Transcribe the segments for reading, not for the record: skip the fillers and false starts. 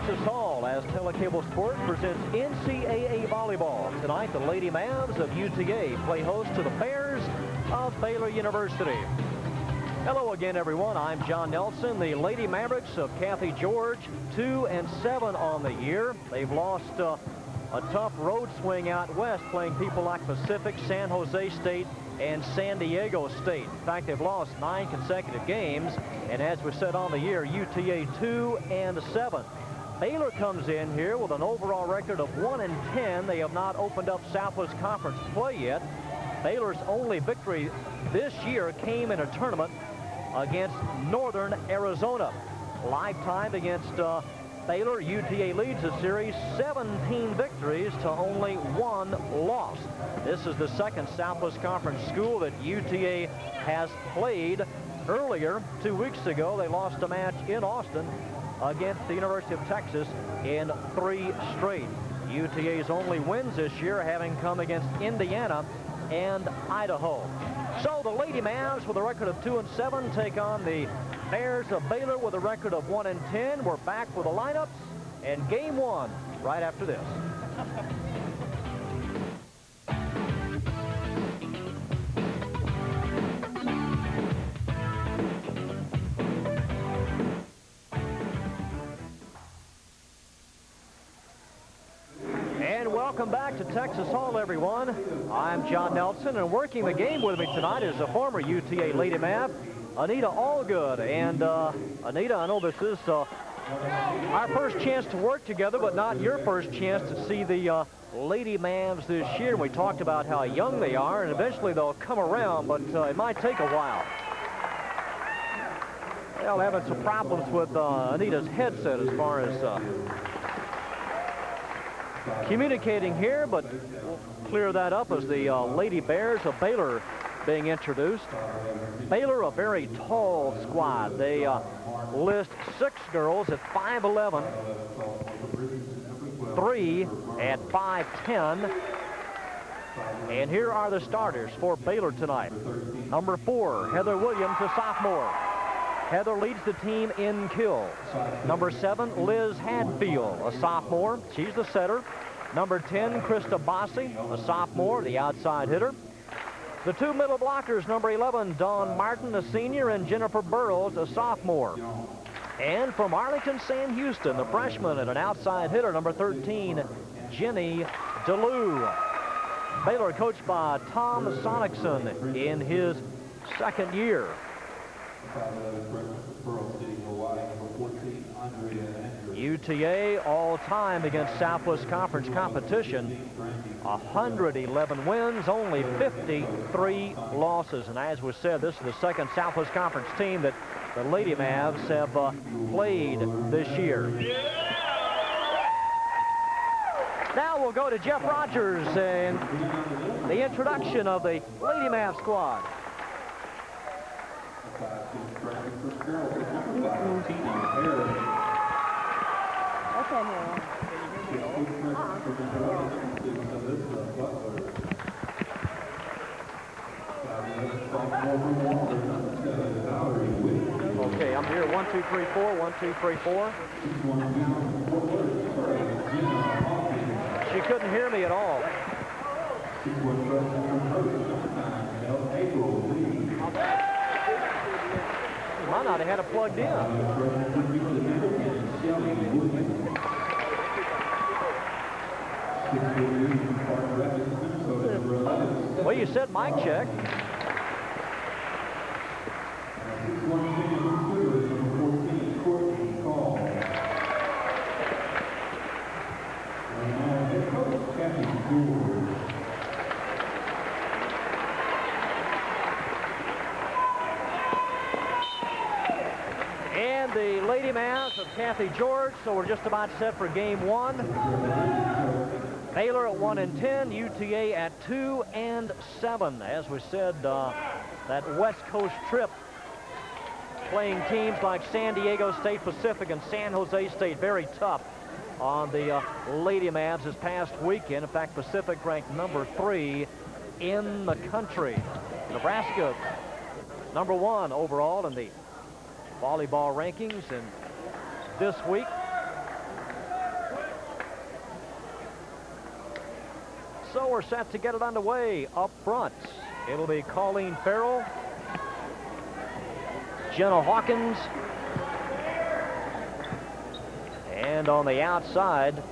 Texas Hall as Telecable Sport presents NCAA Volleyball. Tonight, the Lady Mavs of UTA play host to the Bears of Baylor University. Hello again, everyone. I'm John Nelson. The Lady Mavericks of Kathy George, 2-7 on the year. They've lost a tough road swing out west, playing people like Pacific, San Jose State, and San Diego State. In fact, they've lost 9 consecutive games, and as we said on the year, UTA 2-7. Baylor comes in here with an overall record of 1-10. They have not opened up Southwest Conference play yet. Baylor's only victory this year came in a tournament against Northern Arizona. Lifetime against Baylor, UTA leads the series 17 victories to only 1 loss. This is the second Southwest Conference school that UTA has played. Earlier, 2 weeks ago, they lost a match in Austin against the University of Texas in 3 straight. UTA's only wins this year having come against Indiana and Idaho. So the Lady Mavs with a record of 2-7 take on the Bears of Baylor with a record of 1-10. We're back with the lineups and game 1 right after this. Welcome back to Texas Hall, everyone. I'm John Nelson, and working the game with me tonight is a former UTA Lady Mav, Anita Allgood. And Anita, I know this is our first chance to work together, but not your first chance to see the Lady Mavs this year. We talked about how young they are, and eventually they'll come around, but it might take a while. Well, having some problems with Anita's headset as far as communicating here, but we'll clear that up as the Lady Bears of Baylor being introduced. Baylor, a very tall squad. They list 6 girls at 5'11", 3 at 5'10", and here are the starters for Baylor tonight. Number 4, Heather Williams, a sophomore. Heather leads the team in kills. Number 7, Liz Hadfield, a sophomore. She's the setter. Number 10, Krista Bossi, a sophomore, the outside hitter. The 2 middle blockers, number 11, Dawn Martin, a senior, and Jennifer Burrows, a sophomore. And from Arlington, Sam Houston, the freshman and an outside hitter, number 13, Jenny DeLue. Baylor coached by Tom Sonicson in his 2nd year. UTA all-time against Southwest Conference competition, 111 wins, only 53 losses. And as was said, this is the second Southwest Conference team that the Lady Mavs have played this year. Now we'll go to Jeff Rogers and the introduction of the Lady Mavs squad. Okay, I'm here. 1, 2, 3, 4. 1, 2, 3, 4. She couldn't hear me at all. Might not have had it plugged in. Well, you said mic check. And the Lady Mavs of Kathy George, so we're just about set for game 1. Baylor at 1-10, UTA at 2-7. As we said, that West Coast trip, playing teams like San Diego State, Pacific, and San Jose State, very tough on the Lady Mavs this past weekend. In fact, Pacific ranked number 3 in the country. Nebraska, number 1 overall in the volleyball rankings, and this week So we're set to get it underway up front. It'll be Colleen Farrell, Jenna Hawkins, and on the outside,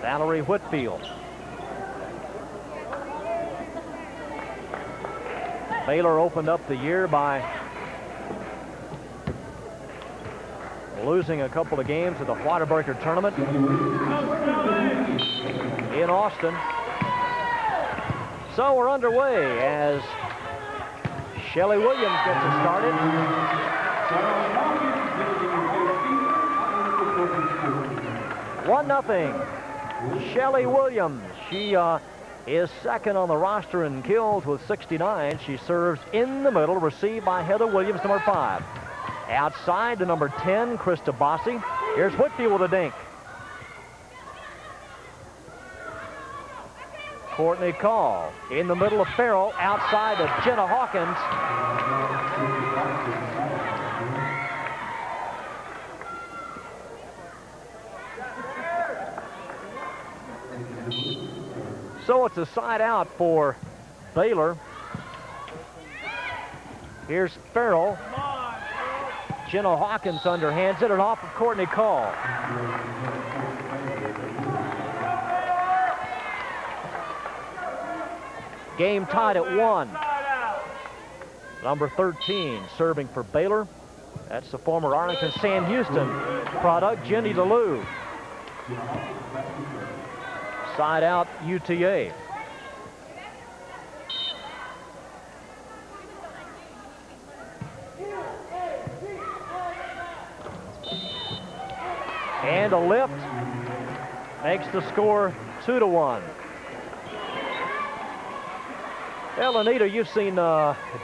Valerie Whitfield. Baylor opened up the year by losing a couple of games at the Waterbreaker tournament in Austin. So we're underway as Shelly Williams gets it started. 1-0. Shelly Williams. She is second on the roster in kills with 69. She serves in the middle, received by Heather Williams, number 5. Outside to number 10, Krista Bossi. Here's Whitfield with a dink. Courtney Call in the middle of Farrell, outside to Jenna Hawkins. So it's a side out for Baylor. Here's Farrell. Jenna Hawkins underhands it and off of Courtney Call. Game tied at 1. Number 13 serving for Baylor. That's the former Arlington Sam Houston product, Jenny DeLue. Side out, UTA. And a lift makes the score 2-1. Well, Anita, you've seen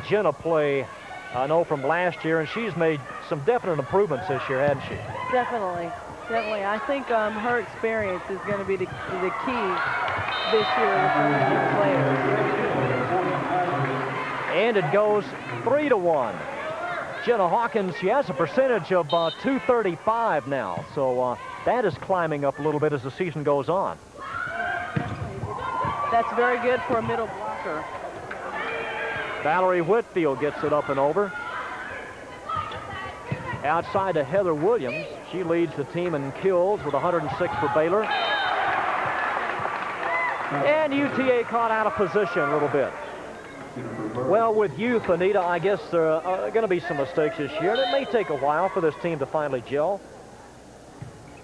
Jenna play, I know, from last year, and she's made some definite improvements this year, hasn't she? Definitely. Definitely. I think her experience is going to be the key this year with some of these players. And it goes 3-1. Jenna Hawkins, she has a percentage of .235 now, so that is climbing up a little bit as the season goes on. That's very good for a middle blocker. Valerie Whitfield gets it up and over. Outside to Heather Williams. She leads the team in kills with 106 for Baylor. And UTA caught out of position a little bit. Well, with youth, Anita, I guess there are going to be some mistakes this year, and it may take a while for this team to finally gel.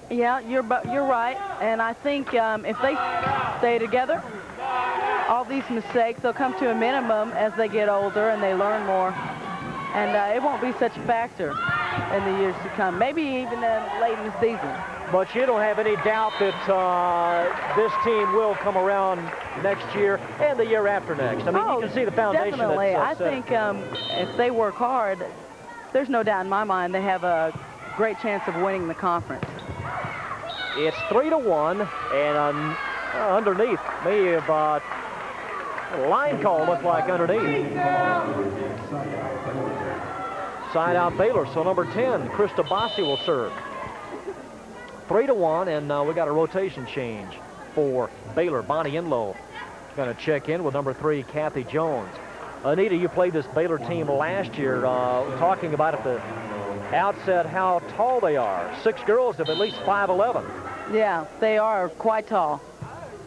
Yeah, you're right. And I think if they stay together, all these mistakes, they'll come to a minimum as they get older and they learn more. And it won't be such a factor in the years to come, maybe even late in the season. But you don't have any doubt that this team will come around next year and the year after next. I mean, you can see the foundation. Definitely. I think if they work hard, there's no doubt in my mind they have a great chance of winning the conference. It's 3-1, and underneath, maybe about a line call looked like underneath. Side out Baylor, so number 10, Krista Bossi will serve. 3-1, and we got a rotation change for Baylor. Bonnie Enlow is going to check in with number 3, Kathy Jones. Anita, you played this Baylor team last year, talking about at the outset how tall they are. 6 girls of at least 5'11". Yeah, they are quite tall.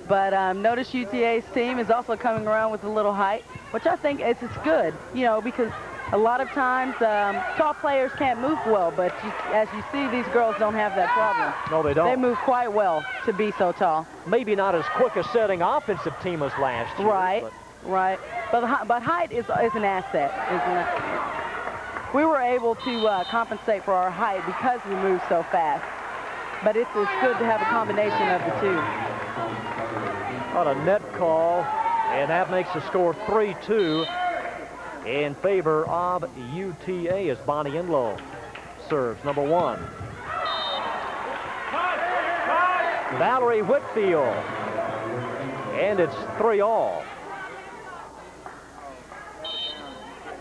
But notice UTA's team is also coming around with a little height, which I think it's good, you know, because a lot of times tall players can't move well, but as you see, these girls don't have that problem. No, they don't. They move quite well to be so tall. Maybe not as quick a setting offensive team as last year. Right, right. But height is an asset, isn't it? We were able to compensate for our height because we move so fast. But it's good to have a combination of the two. On a net call, and that makes the score 3-2 in favor of UTA as Bonnie Enlow serves, number 1. Valerie Whitfield, and it's 3-all.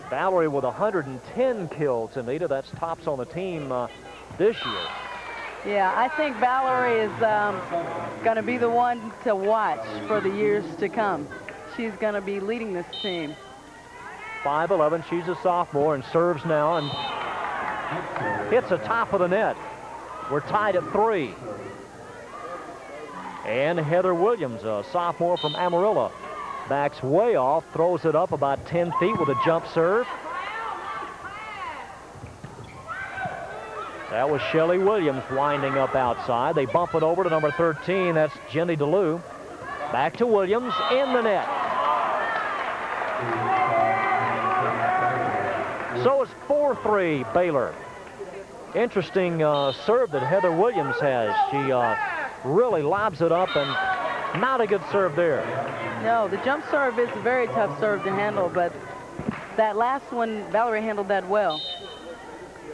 Valerie with 110 kills, Anita. That's tops on the team this year. Yeah, I think Valerie is going to be the one to watch for the years to come. She's going to be leading this team. 5'11", she's a sophomore and serves now and hits the top of the net. We're tied at 3. And Heather Williams, a sophomore from Amarillo, backs way off, throws it up about 10 feet with a jump serve. That was Shelly Williams winding up outside. They bump it over to number 13. That's Jenny DeLue. Back to Williams in the net. So it's 4-3 Baylor. Interesting serve that Heather Williams has. She really lobs it up, and not a good serve there. No, the jump serve is a very tough serve to handle, but that last one, Valerie handled that well.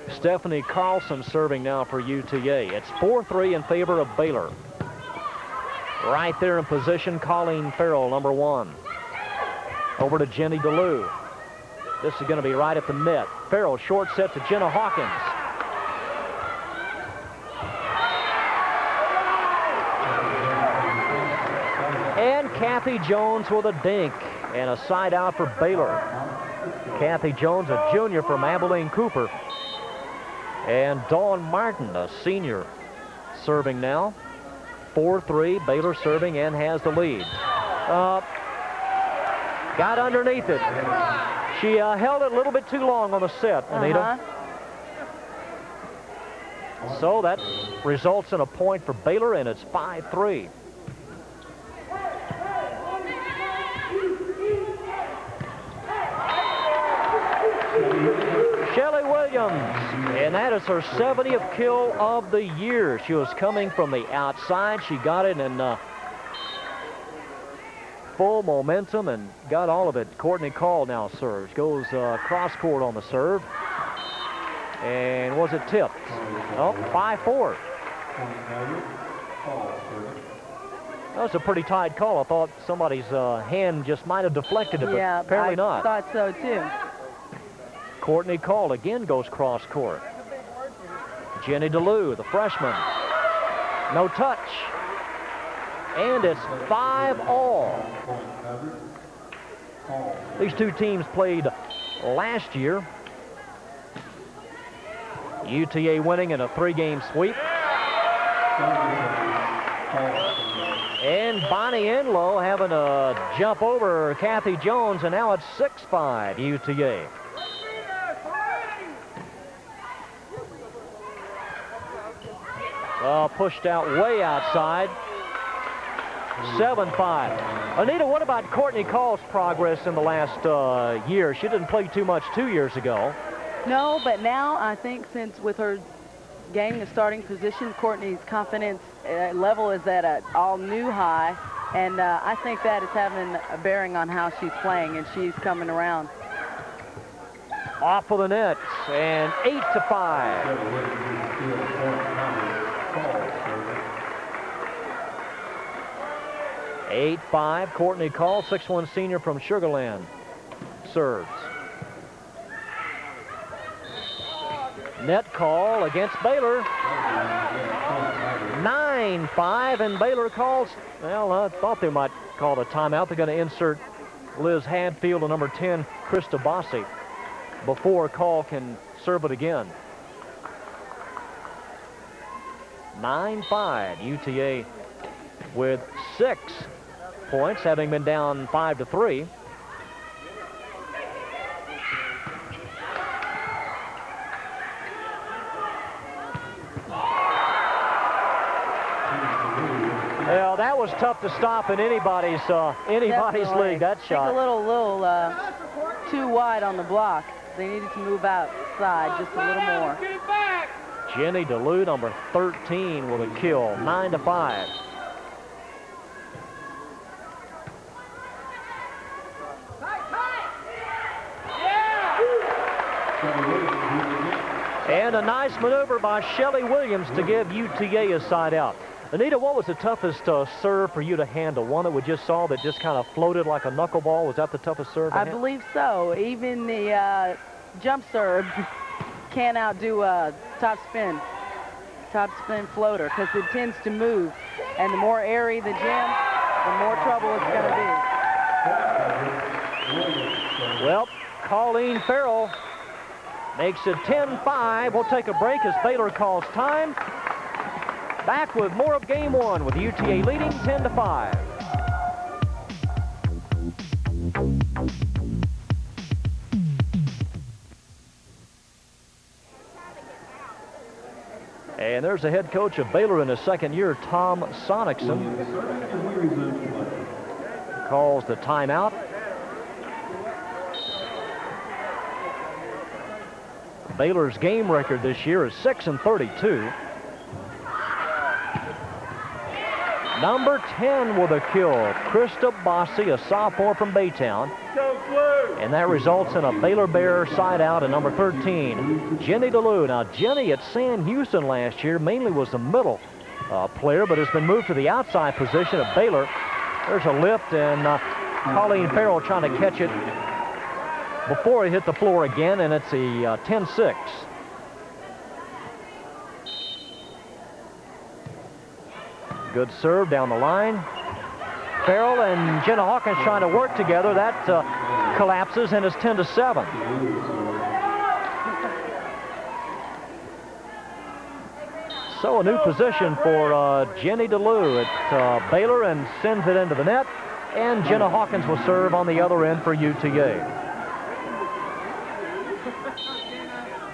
Stephanie Carlson serving now for UTA. It's 4-3 in favor of Baylor. Right there in position, Colleen Farrell, number 1. Over to Jenny DeLue. This is going to be right at the net. Farrell, short set to Jenna Hawkins. And Kathy Jones with a dink and a side out for Baylor. Kathy Jones, a junior from Abilene Cooper. And Dawn Martin, a senior, serving now. 4-3, Baylor serving and has the lead. Got underneath it. She held it a little bit too long on the set, Anita. So that results in a point for Baylor, and it's 5-3. Shelly Williams, and that is her 70th kill of the year. She was coming from the outside. She got it in full momentum and got all of it. Courtney Call now serves. Goes cross court on the serve. And was it tipped? Oh, 5-4. That was a pretty tight call. I thought somebody's hand just might have deflected it, but apparently not. I thought so, too. Courtney Call again goes cross court. Jenny DeLue, the freshman. No touch. And it's 5-all. These two teams played last year. UTA winning in a 3-game sweep. And Bonnie Enlow having a jump over Kathy Jones, and now it's 6-5 UTA. Pushed out way outside. 7-5. Anita, what about Courtney Call's progress in the last year? She didn't play too much 2 years ago. No, but now I think since with her gaining a starting position, Courtney's confidence level is at an all-new high, and I think that is having a bearing on how she's playing, and she's coming around. Off of the net, and 8-5. 8-5, Courtney Call, 6'1" senior from Sugar Land, serves. Net call against Baylor. 9-5, and Baylor calls, well, I thought they might call the timeout. They're going to insert Liz Hadfield and number 10, Krista Bossi, before Call can serve it again. 9-5, UTA with 6 points, having been down 5-3. Well, that was tough to stop in anybody's league, that shot. A little too wide on the block. They needed to move outside just a little more. Jenny DeLue, number 13, with a kill, 9-5. And a nice maneuver by Shelly Williams to give UTA a side out. Anita, what was the toughest serve for you to handle? One that we just saw that just kind of floated like a knuckleball? Was that the toughest serve? I believe so. Even the jump serve can't outdo a top spin. top spin floater because it tends to move. And the more airy the gem, the more trouble it's going to be. Well, Colleen Farrell makes it 10-5. We'll take a break as Baylor calls time. Back with more of game one with UTA leading 10-5. And there's the head coach of Baylor in his second year, Tom Sonicson. Calls the timeout. Baylor's game record this year is 6-32. Number 10 with a kill, Krista Bossi, a sophomore from Baytown. And that results in a Baylor Bear side out at number 13, Jenny DeLue. Now, Jenny at Sam Houston last year mainly was the middle player, but has been moved to the outside position at Baylor. There's a lift, and Colleen Farrell trying to catch it before it hit the floor again, and it's a 10-6. Good serve down the line. Farrell and Jenna Hawkins trying to work together. That collapses, and it's 10-7. So a new position for Jenny DeLue at Baylor, and sends it into the net. And Jenna Hawkins will serve on the other end for UTA.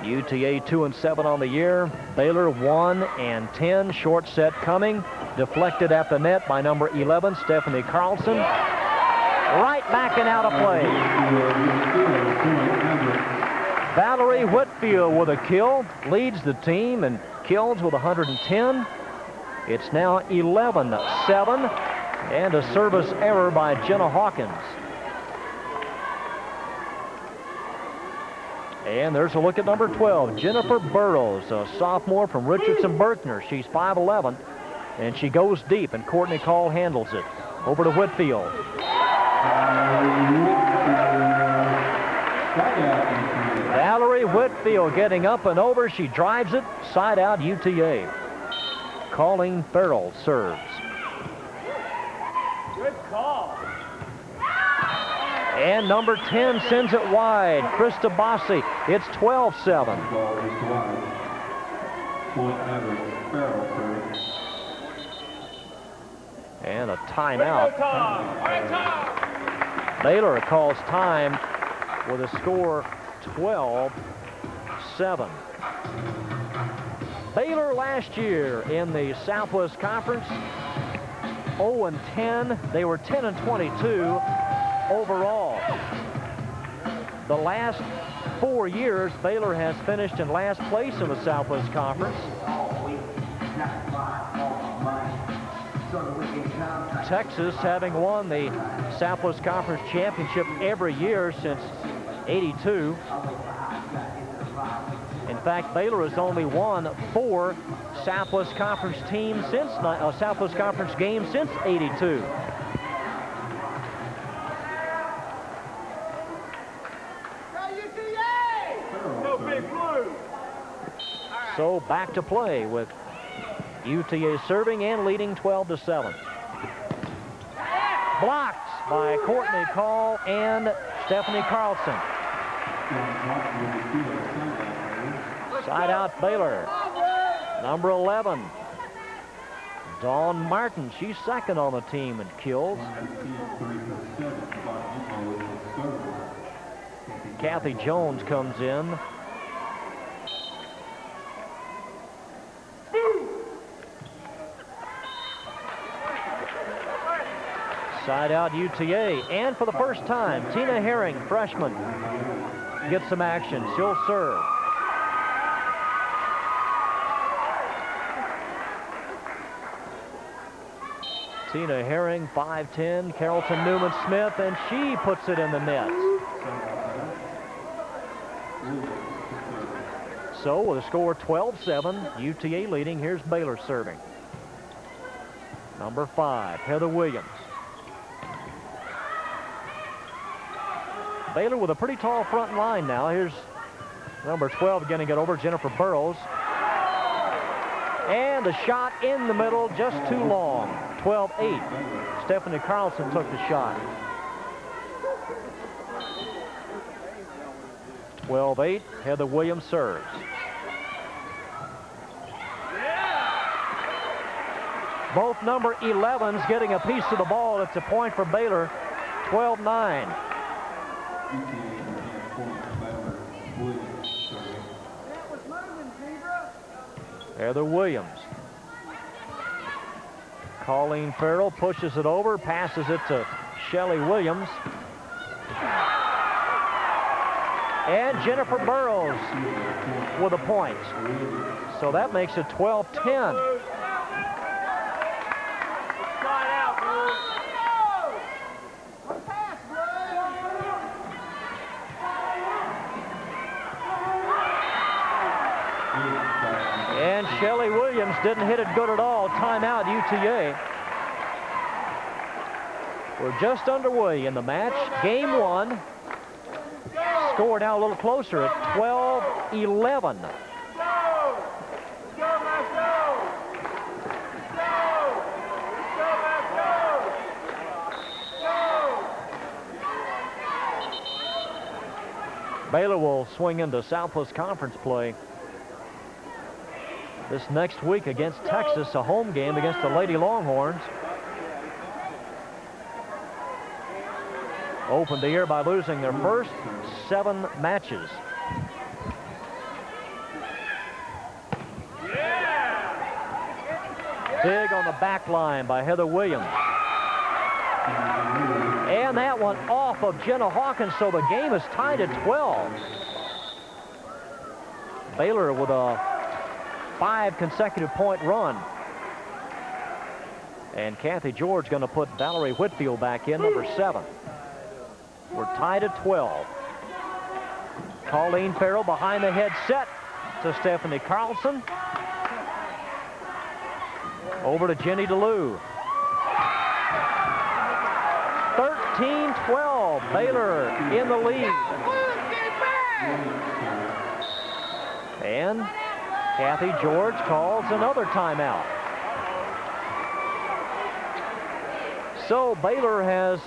UTA 2-7 on the year. Baylor 1-10. Short set coming. Deflected at the net by number 11, Stephanie Carlson. Right back and out of play. Valerie Whitfield with a kill. Leads the team and kills with 110. It's now 11-7. And a service error by Jenna Hawkins. And there's a look at number 12, Jennifer Burrows, a sophomore from Richardson-Berkner. She's 5'11", and she goes deep, and Courtney Call handles it. Over to Whitfield. Valerie Whitfield getting up and over. She drives it. Side out UTA. Colleen Farrell serves. Good call. And number 10 sends it wide. Krista Bossi. It's 12-7. And a timeout. Baylor calls time with a score 12-7. Baylor last year in the Southwest Conference, 0-10. They were 10-22 overall. The last 4 years, Baylor has finished in last place in the Southwest Conference. Texas having won the Southwest Conference Championship every year since '82. In fact, Baylor has only won 4 Southwest Conference teams since Southwest Conference games since '82. So back to play with UTA serving and leading 12-7. Blocked by Courtney Call and Stephanie Carlson. Side out Baylor. Number 11, Dawn Martin. She's second on the team in kills. Kathy Jones comes in. Side out UTA, and for the first time, Tina Herring, freshman, gets some action. She'll serve. Tina Herring, 5'10", Carrollton Newman-Smith, and she puts it in the net. So with a score 12-7, UTA leading. Here's Baylor serving. Number 5, Heather Williams. Baylor with a pretty tall front line now. Here's number 12 going to get over, Jennifer Burrows. And the shot in the middle, just too long. 12-8. Stephanie Carlson took the shot. 12-8. Heather Williams serves. Both number 11s getting a piece of the ball. It's a point for Baylor. 12-9. Heather Williams. Colleen Farrell pushes it over, passes it to Shelly Williams. And Jennifer Burrows with a point. So that makes it 12-10. And Shelly Williams didn't hit it good at all. Timeout, UTA. We're just underway in the match. Game 1. Score now a little closer at 12-11. Baylor will swing into Southwest Conference play this next week against Texas, a home game against the Lady Longhorns. Opened the year by losing their first 7 matches. Big on the back line by Heather Williams. And that one off of Jenna Hawkins, so the game is tied at 12. Baylor with a 5 consecutive point run. And Kathy George going to put Valerie Whitfield back in, number 7. We're tied at 12. Colleen Farrell behind the head set to Stephanie Carlson. Over to Jenny DeLue. 13-12. Baylor in the lead. And Kathy George calls another timeout. So Baylor has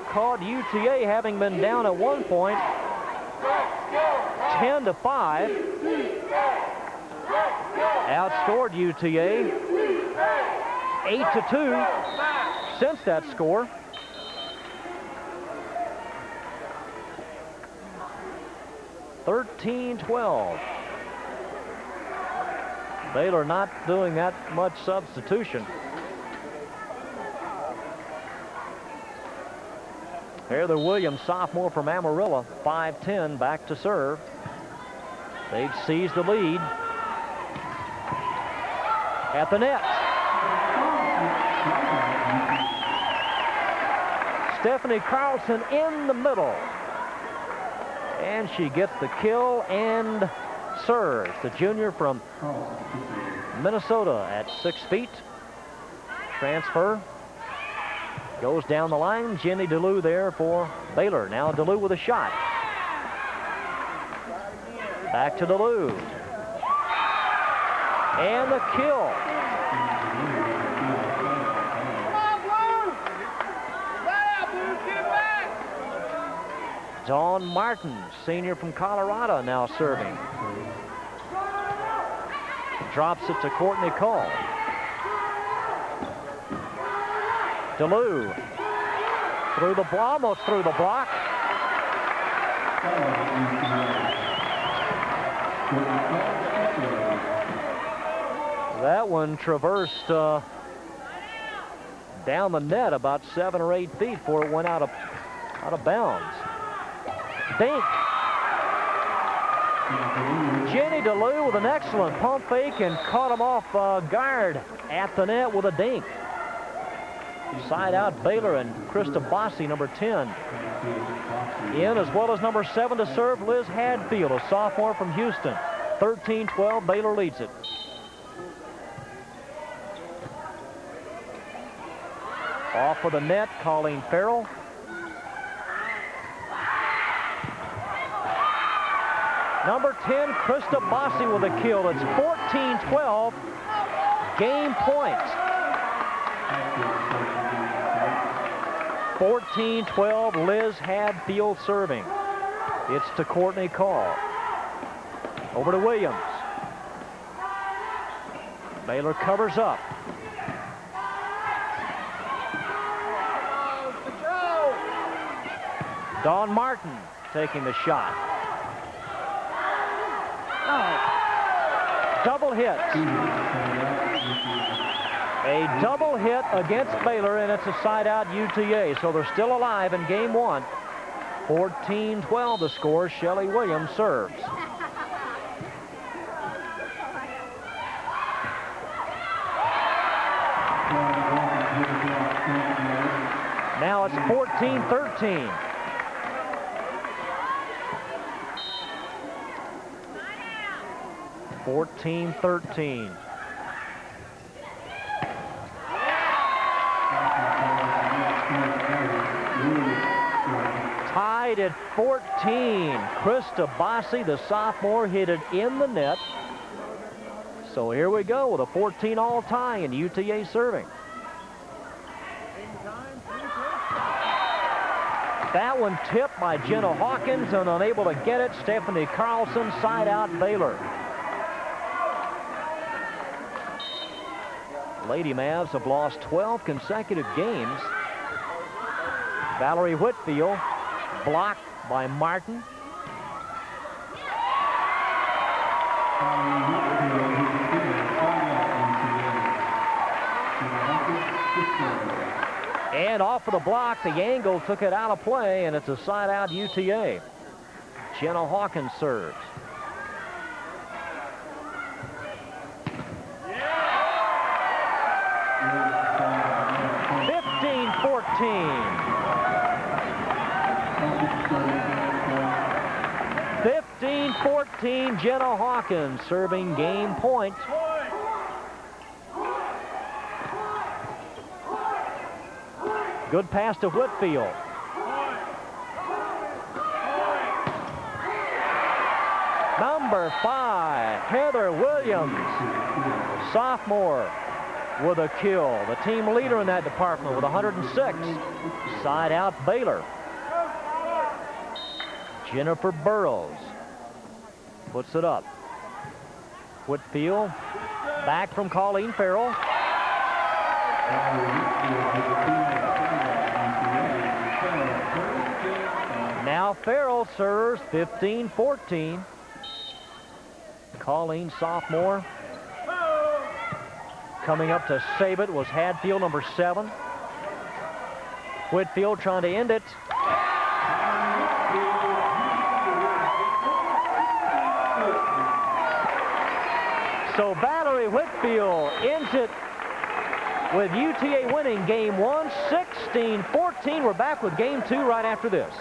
caught UTA, having been down at one point, 10-5. Outscored UTA 8-2 since that score. (13-12). Baylor not doing that much substitution. Heather Williams, sophomore from Amarillo, 5'10", back to serve. They've seized the lead. At the net. Stephanie Carlson in the middle. And she gets the kill and serves. The junior from Minnesota at 6 feet. Transfer. Goes down the line. Jenny DeLue there for Baylor. Now DeLue with a shot. Back to DeLue. And the kill. Dawn Martin, senior from Colorado, now serving. Drops it to Courtney Call. DeLue through the block, almost through the block. That one traversed down the net about 7 or 8 feet before it went out of bounds. Dink. Jenny DeLue with an excellent pump fake and caught him off guard at the net with a dink. Side out Baylor and Krista Bossi, number 10. In, as well as number 7 to serve, Liz Hadfield, a sophomore from Houston. 13-12, Baylor leads it. Off of the net, Colleen Farrell. Number 10, Krista Bossi with a kill. It's 14-12. Game point. 14-12, Liz Hadfield serving. It's to Courtney Call. Over to Williams. Baylor covers up. Dawn Martin taking the shot. Double hit. A double hit against Baylor, and it's a side-out UTA. So they're still alive in game one. 14-12 the score. Shelly Williams serves. Now it's 14-13. Tied at 14. Krista Bossi, the sophomore, hit it in the net. So here we go with a 14-all tie in UTA serving. That one tipped by Jenna Hawkins and unable to get it. Stephanie Carlson, side out Baylor. Lady Mavs have lost 12 consecutive games. Valerie Whitfield blocked by Martin. And off of the block, the angle took it out of play, and it's a side-out UTA. Jenna Hawkins serves. Yeah! 15-14. 15-14, Jenna Hawkins serving game point. Good pass to Whitfield. Number 5, Heather Williams, sophomore, with a kill. The team leader in that department with 106. Side out Baylor. Jennifer Burrows puts it up. Whitfield back from Colleen Farrell. Now Farrell serves. 15-14. Colleen, sophomore. Coming up to save it was Hadfield, number 7. Whitfield trying to end it. So Valerie Whitfield ends it with UTA winning game 1, 16-14. We're back with game 2 right after this.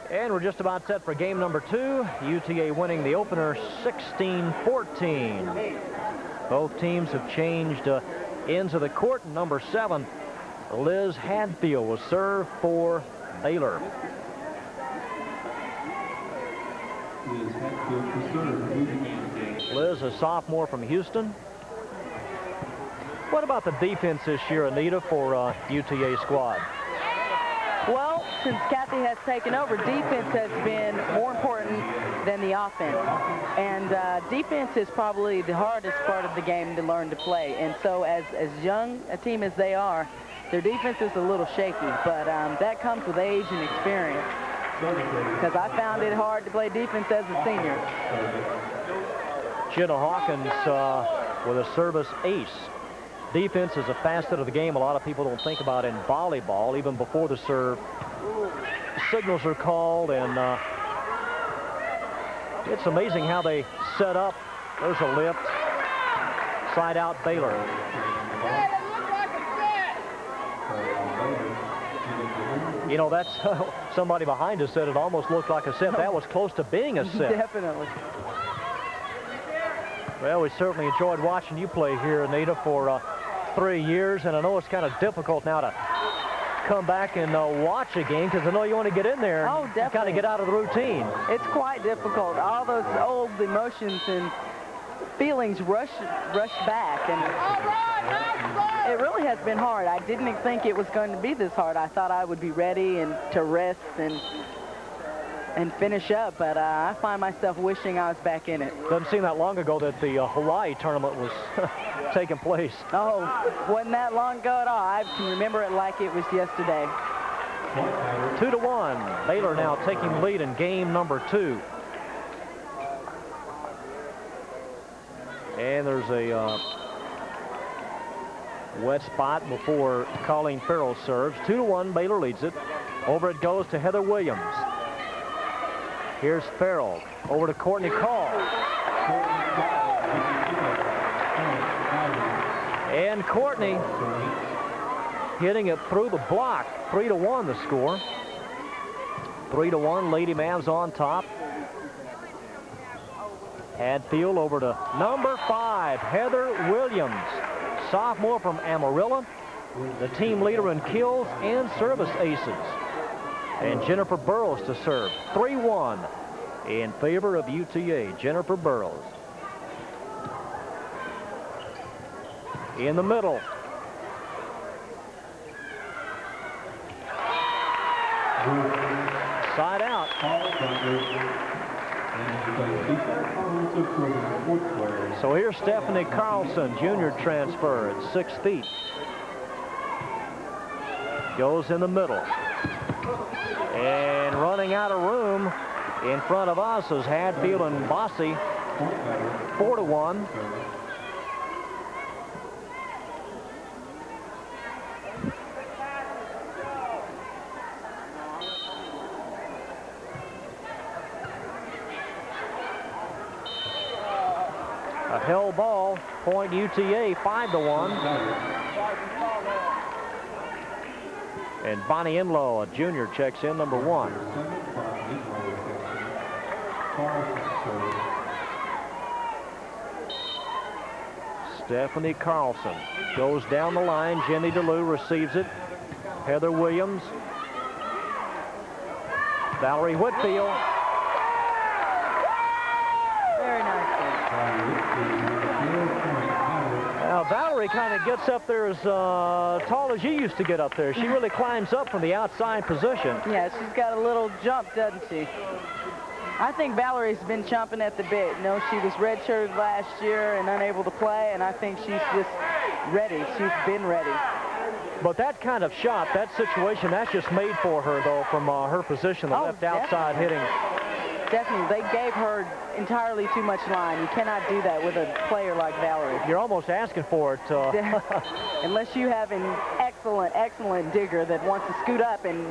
And we're just about set for game number 2. UTA winning the opener 16-14. Both teams have changed ends of the court. Number 7, Liz Hadfield, will serve for Baylor. Liz, a sophomore from Houston. What about the defense this year, Anita, for UTA squad? Well, since Kathy has taken over, defense has been more important than the offense. And defense is probably the hardest part of the game to learn to play. And so as young a team as they are, their defense is a little shaky. But that comes with age and experience. Because I found it hard to play defense as a senior. Jenna Hawkins with a service ace. Defense is a facet of the game a lot of people don't think about in volleyball. Even before the serve, signals are called, and it's amazing how they set up. There's a lift. Side out Baylor. You know, that's somebody behind us said it almost looked like a set. That was close to being a set. Definitely. Well, we certainly enjoyed watching you play here, Anita, for 3 years, and I know it's kind of difficult now to come back and watch a game because I know you want to get in there and kind of get out of the routine. It's quite difficult. All those old emotions and feelings rush back, and it really has been hard. I didn't think it was going to be this hard. I thought I would be ready and to rest and finish up, but I find myself wishing I was back in it. Doesn't seem that long ago that the Hawaii tournament was taking place. Oh, wasn't that long ago at all. I can remember it like it was yesterday. 2-1. Baylor now taking lead in game number 2. And there's a wet spot before Colleen Farrell serves. 2-1, Baylor leads it. Over it goes to Heather Williams. Here's Farrell. Over to Courtney Call. And Courtney hitting it through the block. 3-1 the score. 3-1, Lady Mavs on top. Hadfield over to number 5, Heather Williams, sophomore from Amarillo, the team leader in kills and service aces. And Jennifer Burrows to serve. 3-1 in favor of UTA. Jennifer Burrows. In the middle. Side out. So here's Stephanie Carlson, junior transfer at 6 feet. Goes in the middle. And running out of room in front of us is Hadfield and Bossy. 4-1. A hell ball, point UTA, 5-1. And Bonnie Enlow, a junior, checks in, number 1. Stephanie Carlson goes down the line. Jenny DeLue receives it. Heather Williams. Valerie Whitfield. Very nice. Now, Valerie kind of gets up there as tall as you used to get up there. She really climbs up from the outside position. Yeah, she's got a little jump, doesn't she? I think Valerie's been chomping at the bit. You know, she was redshirted last year and unable to play, and I think she's just ready. She's been ready. But that kind of shot, that situation, that's just made for her, though, from her position, the left outside hitting. Definitely. They gave her entirely too much line. You cannot do that with a player like Valerie. You're almost asking for it. Unless you have an excellent, excellent digger that wants to scoot up and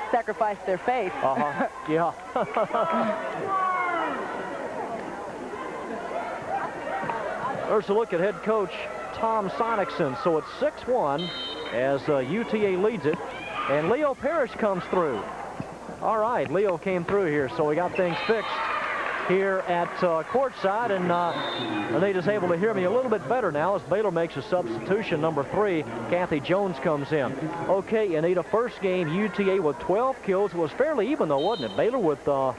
sacrifice their face. Yeah. There's a look at head coach Tom Sonicson. So it's 6-1 as UTA leads it. And Leo Parrish comes through. All right, Leo came through here, so we got things fixed here at courtside, and Anita's able to hear me a little bit better now as Baylor makes a substitution. Number 3, Kathy Jones comes in. Okay, Anita, first game, UTA with 12 kills. It was fairly even, though, wasn't it? Baylor with, well,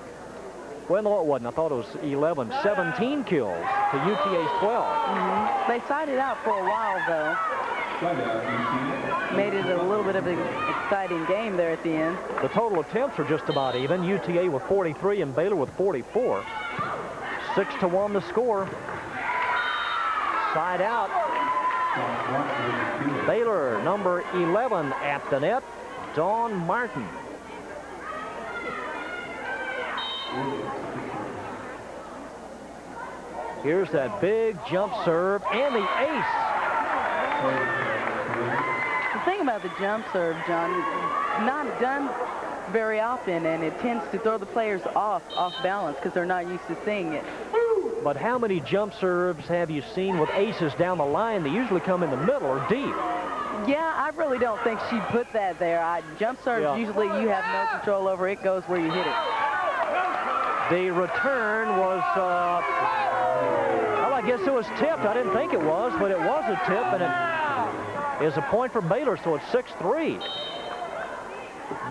no, it wasn't. I thought it was 11. 17 kills to UTA's 12. They sided out for a while, though. Made it a little bit of an exciting game there at the end. The total attempts are just about even. UTA with 43 and Baylor with 44. 6-1 the score. Side out. Baylor, number 11 at the net, Dawn Martin. Here's that big jump serve and the ace. The thing about the jump serve, John, it's not done very often, and it tends to throw the players off balance because they're not used to seeing it. But how many jump serves have you seen with aces down the line? They usually come in the middle or deep. Yeah, I really don't think she put that there. Jump serves, usually you have no control over. It goes where you hit it. The return was, well, I guess it was tipped. I didn't think it was, but it was a tip, and it is a point for Baylor, so it's 6-3.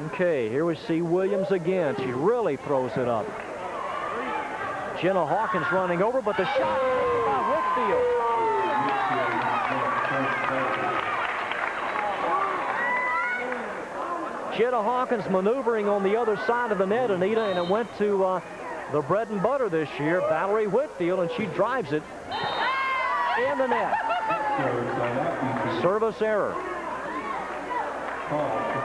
Okay, here we see Williams again. She really throws it up. Jenna Hawkins running over, but the shot by Whitfield. Jenna Hawkins maneuvering on the other side of the net, Anita, and it went to the bread and butter this year, Valerie Whitfield, and she drives it in the net. Service error.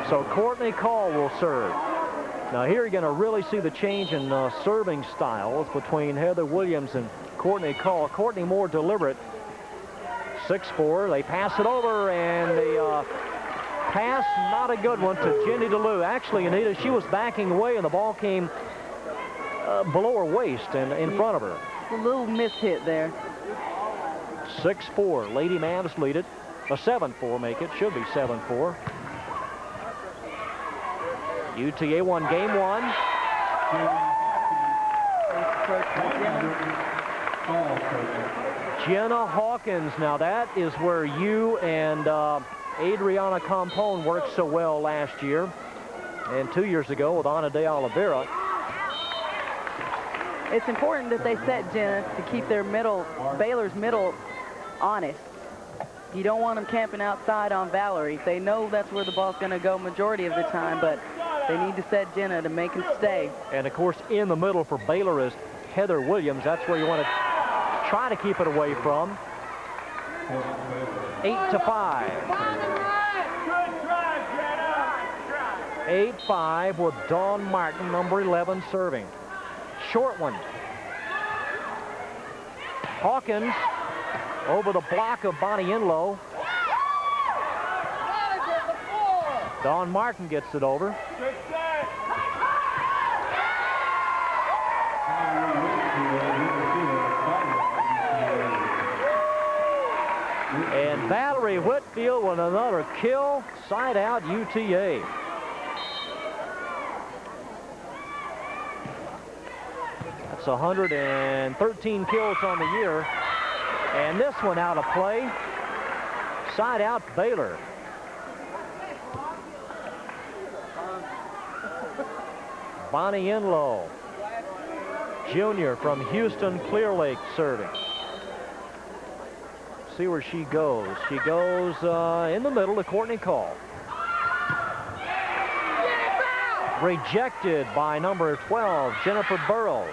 So Courtney Call will serve. Now here you're going to really see the change in serving styles between Heather Williams and Courtney Call. Courtney more deliberate. 6-4. They pass it over, and the pass, not a good one, to Jenny DeLue. Actually, Anita, she was backing away, and the ball came below her waist and in front of her. A little mishit there. 6-4. Lady Mavs lead it. A 7-4 make it. Should be 7-4. UTA won game 1. Jenna Hawkins. Now that is where you and Adriana Compone worked so well last year, and 2 years ago with Ana de Oliveira. It's important that they set Jenna to keep their middle, Baylor's middle, honest. You don't want them camping outside on Valerie. They know that's where the ball's going to go majority of the time, but they need to set Jenna to make him stay. And of course, in the middle for Baylor is Heather Williams. That's where you want to try to keep it away from. 8-5. 8-5 with Dawn Martin, number 11, serving. Short one. Hawkins over the block of Bonnie Enlow. Dawn Martin gets it over. And Valerie Whitfield with another kill. Side out UTA. That's 113 kills on the year. And this one out of play. Side out Baylor. Bonnie Enlow, junior from Houston Clear Lake, serving. See where she goes. She goes in the middle to Courtney Call. Rejected by number 12, Jennifer Burrows.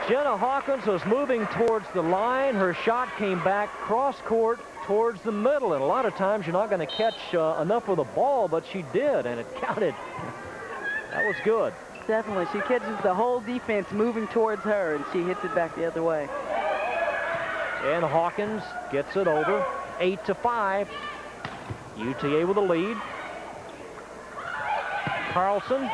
Jenna Hawkins was moving towards the line. Her shot came back cross court towards the middle, and a lot of times you're not going to catch enough of the ball, but she did, and it counted. That was good. Definitely. She catches the whole defense moving towards her, and she hits it back the other way. And Hawkins gets it over. 8-5. UTA with a lead. Carlson.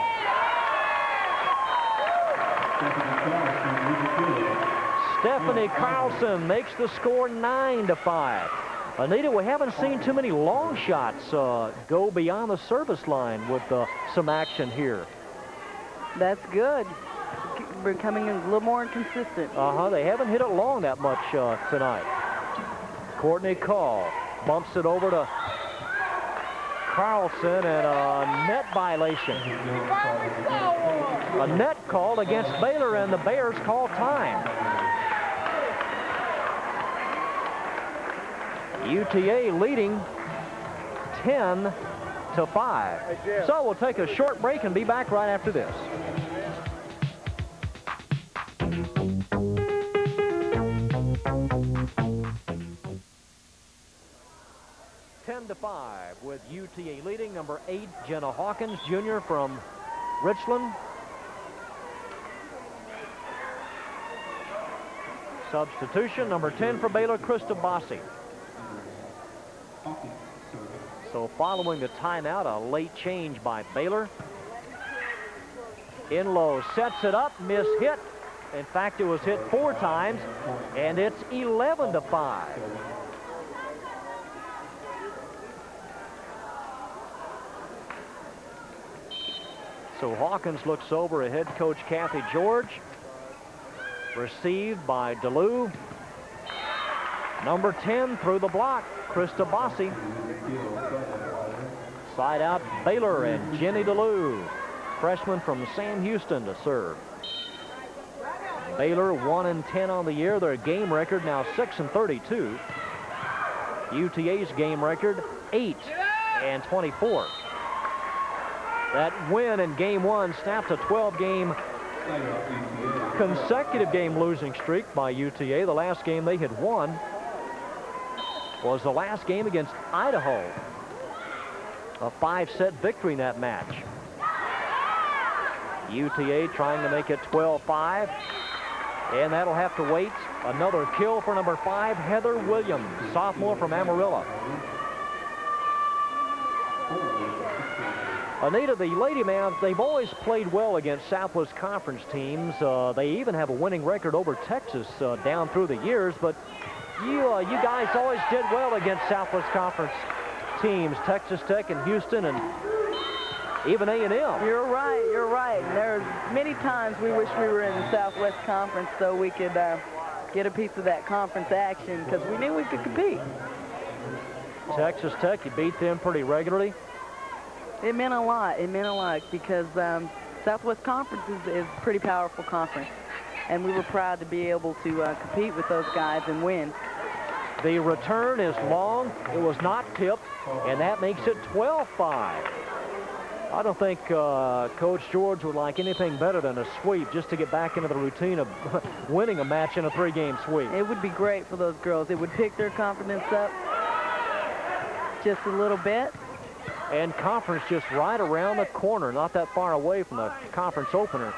Stephanie Carlson makes the score 9-5. Anita, we haven't seen too many long shots go beyond the service line with some action here. That's good. Becoming a little more inconsistent. They haven't hit it long that much tonight. Courtney Call bumps it over to Carlson, and a net violation. A net called against Baylor, and the Bears call time. UTA leading 10-5. So we'll take a short break and be back right after this. With UTA leading. Number 8, Jenna Hawkins, junior from Richland. Substitution, number 10 for Baylor, Krista Bossi. So following the timeout, a late change by Baylor. Enlow sets it up, miss hit. In fact, it was hit 4 times, and it's 11-5. So Hawkins looks over at head coach Kathy George. Received by DeLue. Number 10 through the block, Krista Bossi. Side out Baylor and Jenny DeLue, freshman from Sam Houston, to serve. Baylor 1-10 on the year. Their game record now 6-32. UTA's game record 8-24. That win in game 1 snapped a 12-game consecutive game losing streak by UTA. The last game they had won was the last game against Idaho. A 5-set victory in that match. UTA trying to make it 12-5. And that'll have to wait. Another kill for number 5, Heather Williams, sophomore from Amarillo. Anita, the Lady Mavs, they've always played well against Southwest Conference teams. They even have a winning record over Texas down through the years, but you guys always did well against Southwest Conference teams, Texas Tech and Houston and even A&M. You're right, you're right. There's many times we wish we were in the Southwest Conference so we could get a piece of that conference action, because we knew we could compete. Texas Tech, you beat them pretty regularly. It meant a lot. It meant a lot because Southwest Conference is a pretty powerful conference, and we were proud to be able to compete with those guys and win. The return is long. It was not tipped, and that makes it 12-5. I don't think Coach George would like anything better than a sweep just to get back into the routine of winning a match in a 3-game sweep. It would be great for those girls. It would pick their confidence up just a little bit. And conference just right around the corner, not that far away from the conference opener.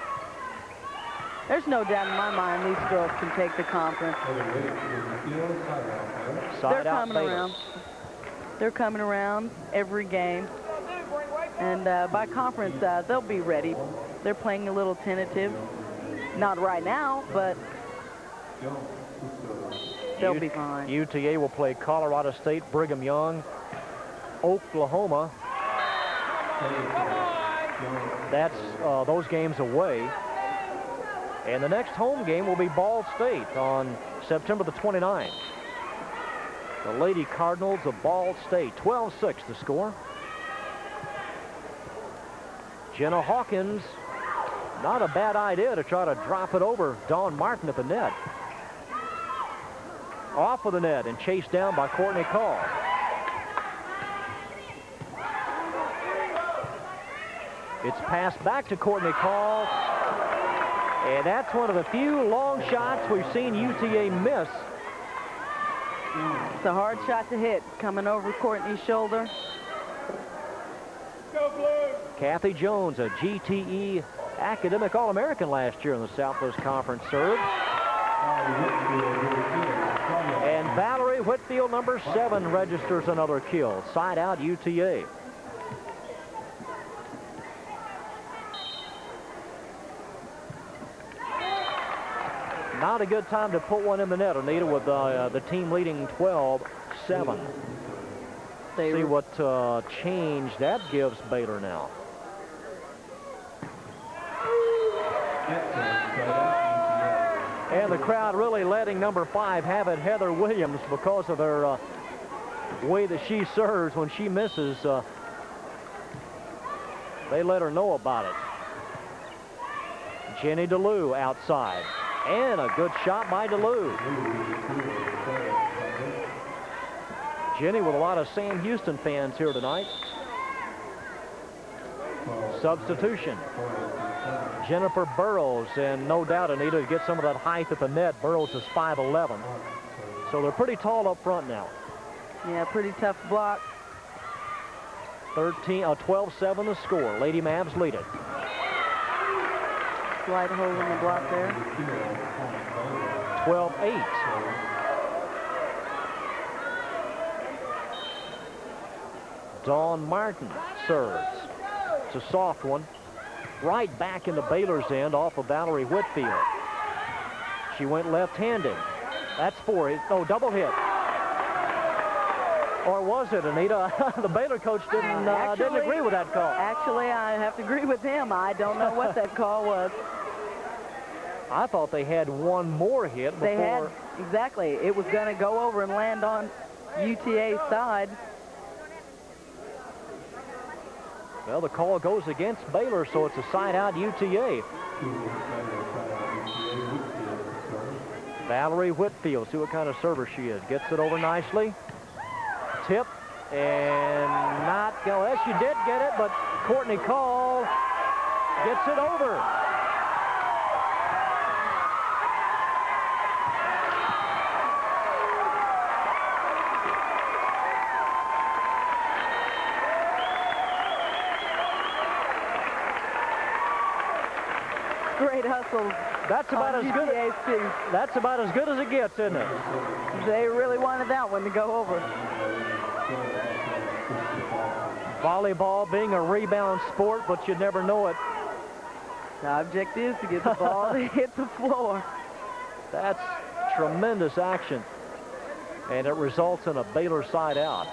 There's no doubt in my mind these girls can take the conference. They're coming around. They're coming around every game. And by conference, they'll be ready. They're playing a little tentative. Not right now, but they'll be fine. UTA will play Colorado State, Brigham Young, Oklahoma. That's those games away. And the next home game will be Ball State on September the 29th. The Lady Cardinals of Ball State, 12-6 the score. Jenna Hawkins, not a bad idea to try to drop it over Dawn Martin at the net. Off of the net and chased down by Courtney Call. It's passed back to Courtney Call, and that's one of the few long shots we've seen UTA miss. It's a hard shot to hit, coming over Courtney's shoulder. Go Blue! Kathy Jones, a GTE academic All-American last year in the Southwest Conference, served. And Valerie Whitfield, number 7, registers another kill. Side out UTA. Not a good time to put one in the net, Anita, with the team leading 12-7. See what change that gives Baylor now. And the crowd really letting number 5 have it, Heather Williams, because of her way that she serves. When she misses, they let her know about it. Jenny DeLue outside. And a good shot by DeLue. Jenny with a lot of Sam Houston fans here tonight. Substitution. Jennifer Burrows, and no doubt, Anita, to get some of that height at the net. Burrows is 5'11". So they're pretty tall up front now. Yeah, pretty tough block. 12-7 the score. Lady Mavs lead it. Slight hole in the block there. 12-8. Dawn Martin serves. It's a soft one. Right back into Baylor's end off of Valerie Whitfield. She went left-handed. That's 4. Oh, double hit. Or was it, Anita? The Baylor coach didn't agree with that call. Actually, I have to agree with him. I don't know what that call was. I thought they had one more hit before. They had, exactly. It was going to go over and land on UTA's side. Well, the call goes against Baylor, so it's a side out UTA. Valerie Whitfield, see what kind of server she is. Gets it over nicely. Tip and not go. Well, she did get it, but Courtney Call gets it over. Great hustle. That's about as good. That's about as good as it gets, isn't it? They really wanted that one to go over. Volleyball being a rebound sport, but you never know it. The object is to get the ball to hit the floor. That's tremendous action. And it results in a Baylor side out.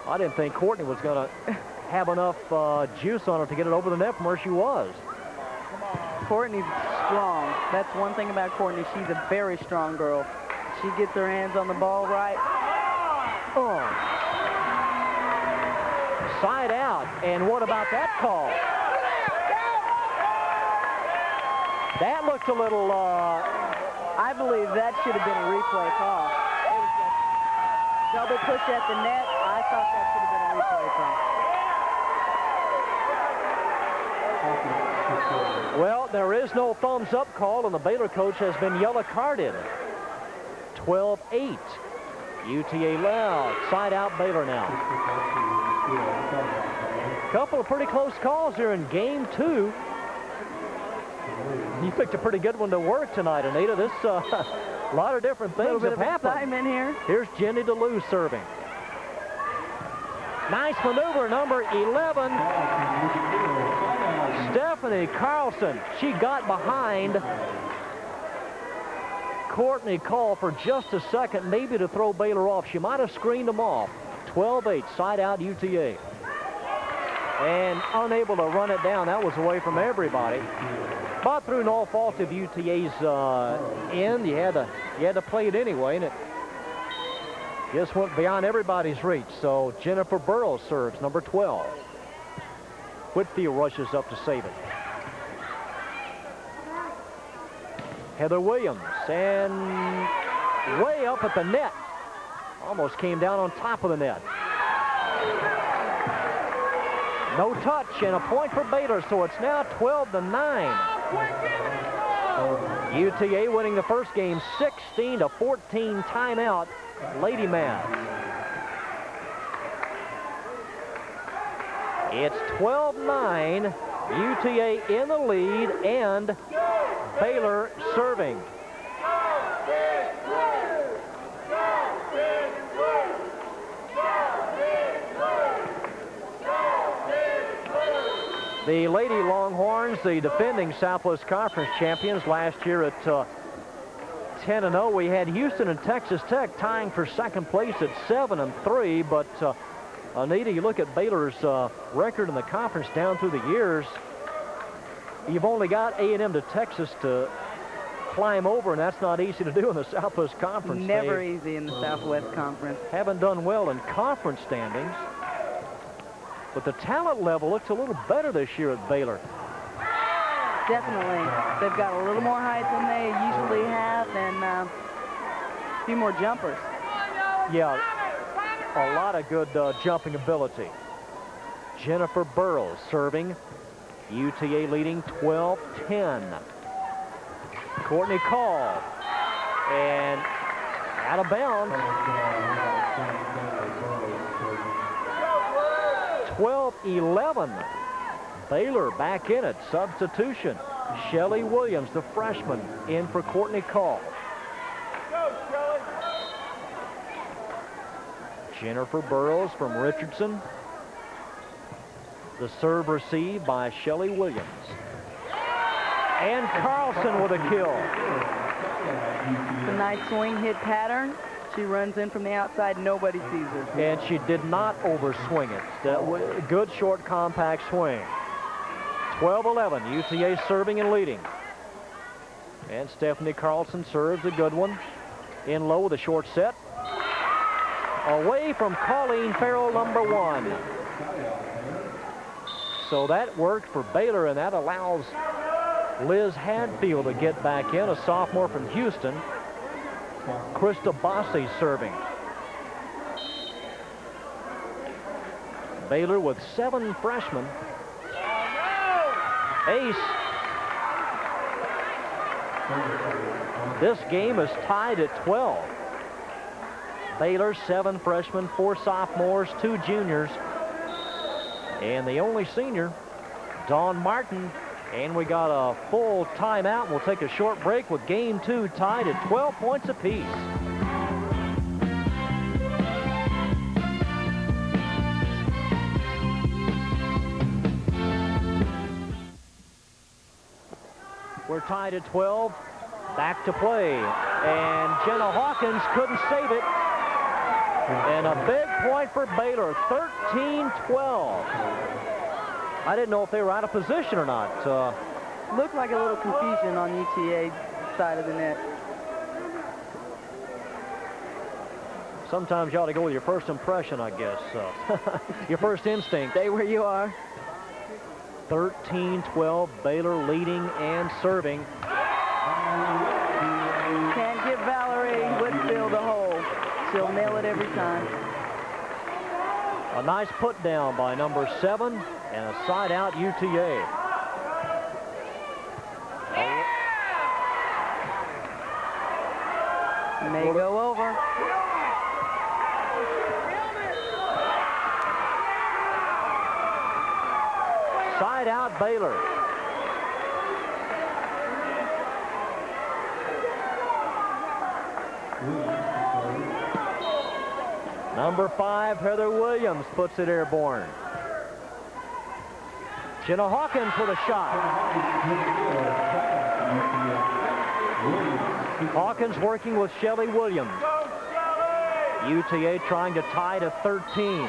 I didn't think Courtney was going to have enough juice on her to get it over the net from where she was. Courtney's strong. That's one thing about Courtney. She's a very strong girl. She gets her hands on the ball right. Oh. Side out. And what about that call? That looked a little... I believe that should have been a replay call. It was just double push at the net. I thought that should have been a replay call. Well, there is no thumbs up call, and the Baylor coach has been yellow carded. 12-8. UTA loud. Side out Baylor now. Couple of pretty close calls here in game 2. You picked a pretty good one to work tonight, Anita. This a lot of different things have happened. Here. Here's Jenny DeLue serving. Nice maneuver, number 11. Stephanie Carlson. She got behind Courtney Call for just a second, maybe to throw Baylor off. She might have screened them off. 12-8, side out UTA. And unable to run it down. That was away from everybody. But through no fault of UTA's end, you had to play it anyway, and it just went beyond everybody's reach. So Jennifer Burrows serves, number 12. Whitfield rushes up to save it. Heather Williams, and way up at the net. Almost came down on top of the net. No touch, and a point for Baylor, so it's now 12-9. UTA winning the first game 16-14 timeout. Lady Mavs. It's 12-9. UTA in the lead, and Baylor serving. The Lady Longhorns, the defending Southwest Conference champions last year at 10-0. We had Houston and Texas Tech tying for second place at 7-3. But Anita, you look at Baylor's record in the conference down through the years. You've only got A&M to Texas to climb over, and that's not easy to do in the Southwest Conference. Never easy in the Southwest Conference. Haven't done well in conference standings. But the talent level looks a little better this year at Baylor. Definitely. They've got a little more height than they usually have, and a few more jumpers. Yeah, a lot of good jumping ability. Jennifer Burrows serving. UTA leading 12-10. Courtney Call. And out of bounds. 12-11. Baylor back in it. Substitution. Shelly Williams, the freshman, in for Courtney Call. Jennifer Burrows from Richardson. The serve received by Shelly Williams. And Carlson with a kill. It's a nice swing hit pattern. She runs in from the outside. Nobody sees her. And she did not overswing it. Good short compact swing. 12-11. UTA serving and leading. And Stephanie Carlson serves a good one. In low with a short set. Away from Colleen Farrell, number 1. So that worked for Baylor, and that allows Liz Hadfield to get back in, a sophomore from Houston. Krista Bossi serving. Baylor with 7 freshmen. Ace. This game is tied at 12. Baylor, 7 freshmen, 4 sophomores, 2 juniors, and the only senior, Dawn Martin. And we got a full timeout. We'll take a short break with game 2 tied at 12 points apiece. We're tied at 12. Back to play. And Jenna Hawkins couldn't save it. And a big point for Baylor, 13-12. I didn't know if they were out of position or not. Looked like a little confusion on UTA side of the net. Sometimes you ought to go with your first impression, I guess. Your first instinct. Stay where you are. 13-12, Baylor leading and serving. Can't give Valerie Whitfield a hole. She'll nail it every time. A nice put down by number 7 and a side out UTA. May go over. Side out Baylor. Number 5, Heather Williams puts it airborne. Jenna Hawkins with a shot. Hawkins working with Shelly Williams. UTA trying to tie to 13.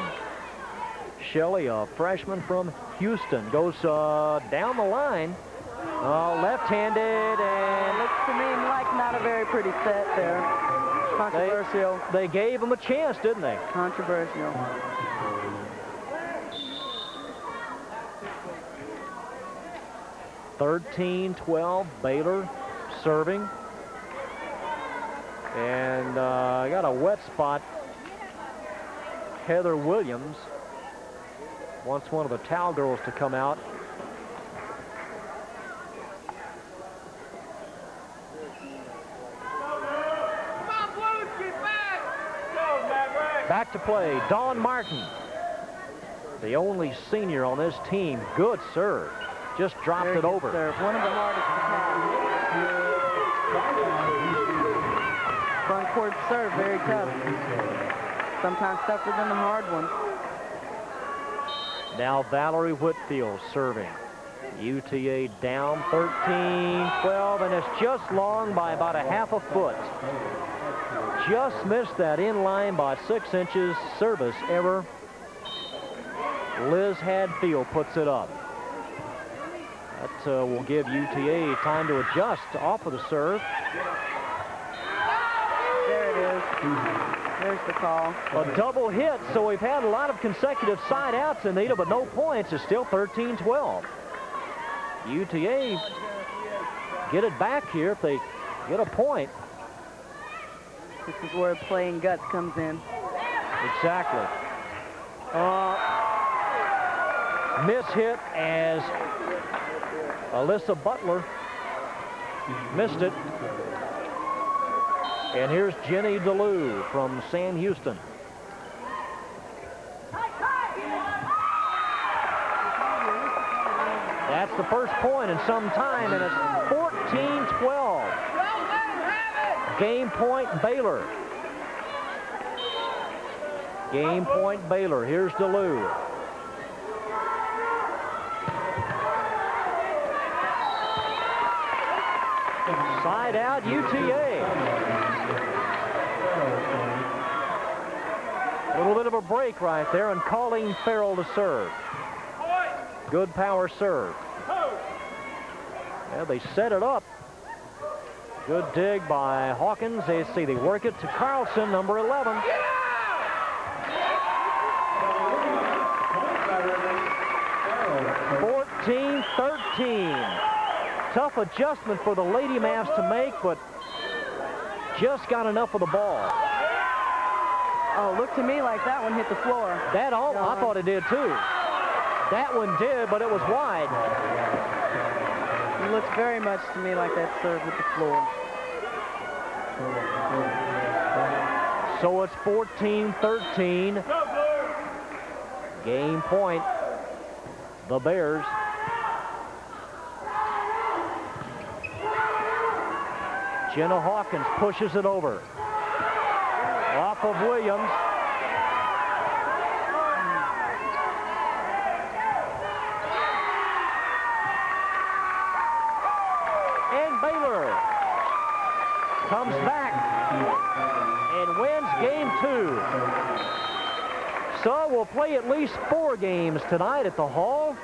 Shelly, a freshman from Houston, goes down the line. Left-handed, and looks to me like not a very pretty set there. Controversial. They gave him a chance, didn't they? Controversial. (13-12) Baylor serving. And I got a wet spot. Heather Williams wants one of the towel girls to come out. Back to play, Dawn Martin, the only senior on this team. Good serve. Just dropped it over. Serve. One of the hardest to pass. Front court serve, very tough. Sometimes tougher than the hard one. Now Valerie Whitfield serving. UTA down 13-12, and it's just long by about a half a foot. Just missed that in line by 6 inches. Service error. Liz Hadfield puts it up. That will give UTA time to adjust off of the serve. There it is. There's the call. A double hit, so we've had a lot of consecutive side outs, Anita, but no points. It's still 13-12. UTA get it back here if they get a point. This is where playing guts comes in. Exactly. Miss hit as Alyssa Butler missed it. And here's Jenny DeLue from San Houston. That's the first point in some time, and it's 14-12. Game point Baylor. Game point Baylor. Here's DeLue. Side out UTA. a break right there and calling Farrell to serve. Good power serve. Yeah, they set it up. Good dig by Hawkins. They see they work it to Carlson, number 11. Tough adjustment for the Lady Mavs to make, but just got enough of the ball. Oh, looked to me like that one hit the floor. That all, I thought it did too. That one did, but it was wide. It looks very much to me like that serve with the floor. So it's 14-13. Game point. The Bears. Jenna Hawkins pushes it over. Off of Williams. And Baylor comes back and wins game 2. So we'll play at least 4 games tonight at the Hall.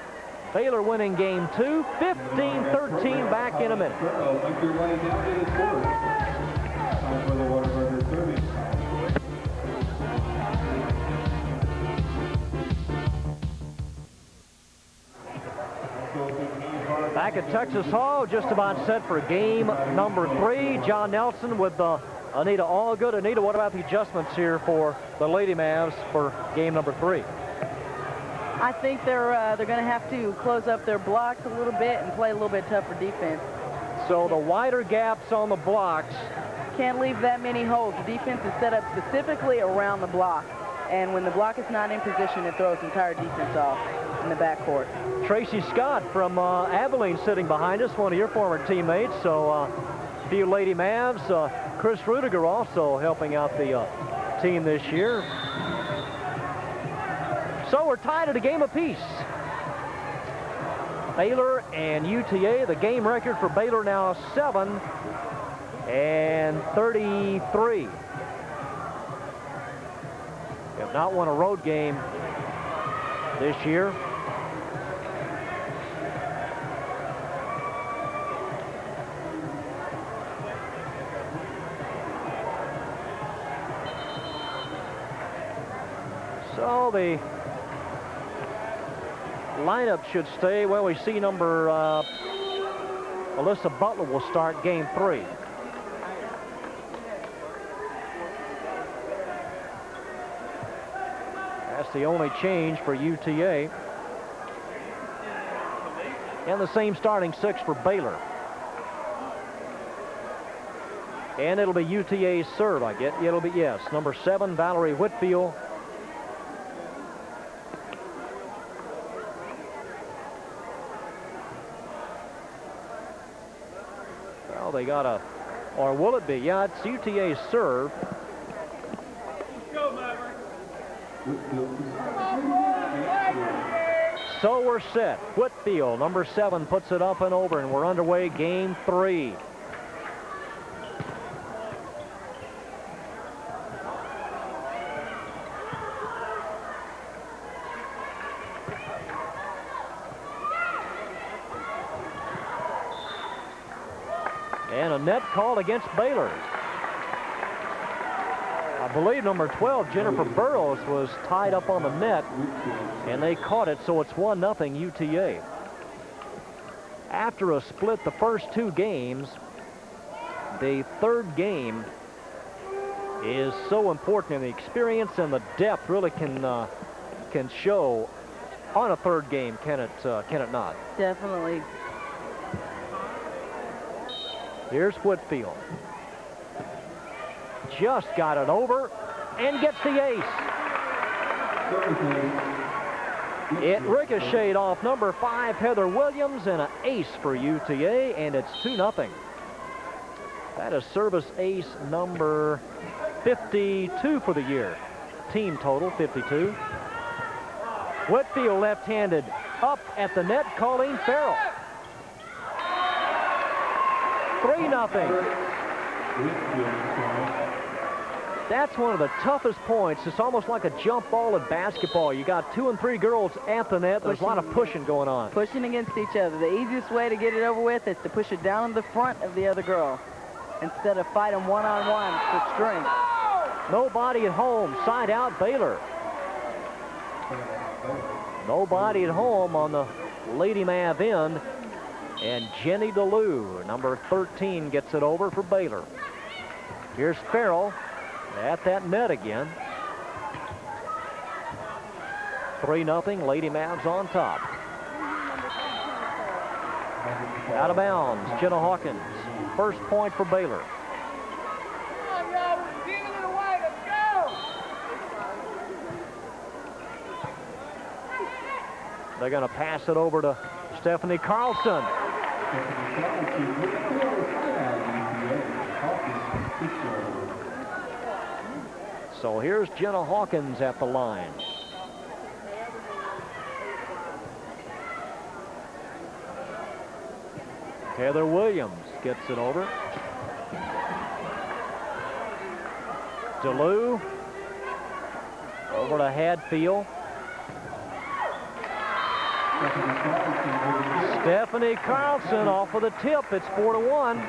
Baylor winning game 2, 15-13, back in a minute. Back at Texas Hall, just about set for game number 3. John Nelson with Anita Allgood. Anita, what about the adjustments here for the Lady Mavs for game number 3? I think they're going to have to close up their blocks a little bit and play a little bit tougher defense. So the wider gaps on the blocks. Can't leave that many holes. The defense is set up specifically around the block. And when the block is not in position, it throws the entire defense off in the backcourt. Tracy Scott from Abilene sitting behind us, one of your former teammates. So a few Lady Mavs. Chris Rudiger also helping out the team this year. So we're tied at a game apiece. Baylor and UTA, the game record for Baylor now 7-33. They have not won a road game this year. So the lineup should stay. Well, we see number Alyssa Butler will start game 3. That's the only change for UTA. And the same starting 6 for Baylor. And it'll be UTA's serve, I get. It'll be, yes, number 7, Valerie Whitfield. Well, they got a, or will it be? Yeah, it's UTA's serve. So we're set. Whitfield, number 7, puts it up and over, and we're underway game 3. And a net call against Baylor. I believe number 12, Jennifer Burrows, was tied up on the net, and they caught it, so it's 1-0 UTA. After a split the first 2 games, the third game is so important, and the experience and the depth really can show on a third game, can it not? Definitely. Here's Whitfield. Just got it over and gets the ace. It ricocheted off number 5, Heather Williams, and an ace for UTA, and it's 2-0. That is service ace number 52 for the year. Team total, 52. Whitfield left-handed up at the net, Colleen Farrell. 3-0. That's one of the toughest points. It's almost like a jump ball in basketball. You got 2 and 3 girls at the net. There's a lot of pushing going on. Pushing against each other. The easiest way to get it over with is to push it down in the front of the other girl instead of fighting one-on-one for strength. Nobody at home. Side out, Baylor. Nobody at home on the Lady Mav end. And Jenny DeLue, number 13, gets it over for Baylor. Here's Farrell at that net again. 3-0, Lady Mavs on top. Out of bounds, Jenna Hawkins. First point for Baylor. They're going to pass it over to Stephanie Carlson. So here's Jenna Hawkins at the line. Heather Williams gets it over. DeLue over to Hadfield. Stephanie Carlson off of the tip. It's 4-1.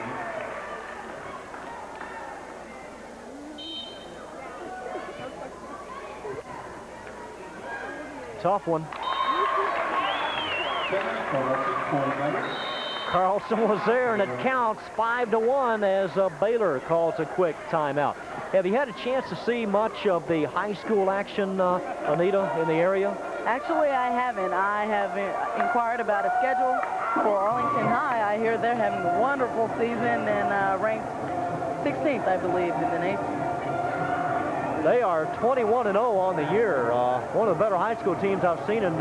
Tough one. Carlson was there, and it counts 5-1 as Baylor calls a quick timeout. Have you had a chance to see much of the high school action, Anita, in the area? Actually, I haven't. I have inquired about a schedule for Arlington High. I hear they're having a wonderful season and ranked 16th, I believe, in the nation. They are 21-0 on the year. One of the better high school teams I've seen in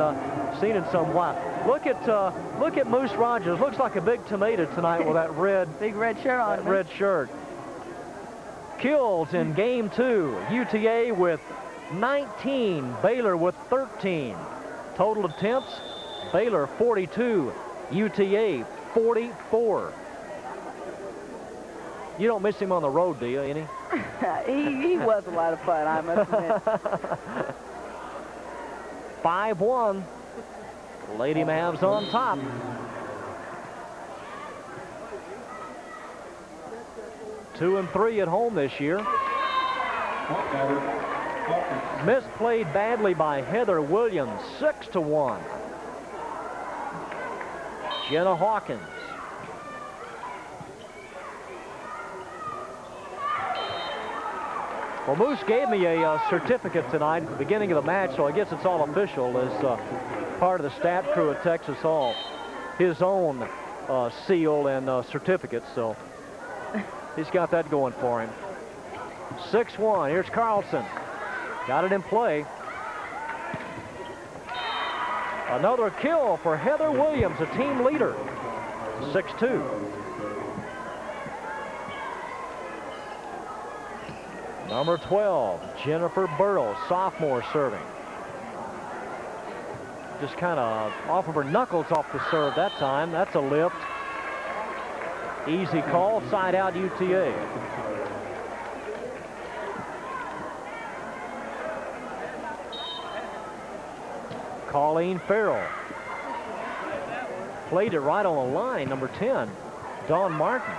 some while. Look at Moose Rogers. Looks like a big tomato tonight with that big red shirt on. That red shirt. Kills in game 2. UTA with 19, Baylor with 13. Total attempts, Baylor 42, UTA 44. You don't miss him on the road, do you, any? he was a lot of fun, I must admit. 5-1. Lady Mavs on top. Two and 3 at home this year. Misplayed badly by Heather Williams, 6-1. Jenna Hawkins. Well, Moose gave me a certificate tonight at the beginning of the match, so I guess it's all official as part of the stat crew at Texas Hall. His own seal and certificate, so he's got that going for him. 6-1. Here's Carlson. Got it in play. Another kill for Heather Williams, a team leader. 6-2. Number 12, Jennifer Burrow, sophomore, serving. Just kind of off of her knuckles off the serve that time. That's a lift. Easy call, side out UTA. Colleen Farrell. Played it right on the line, number 10. Dawn Martin,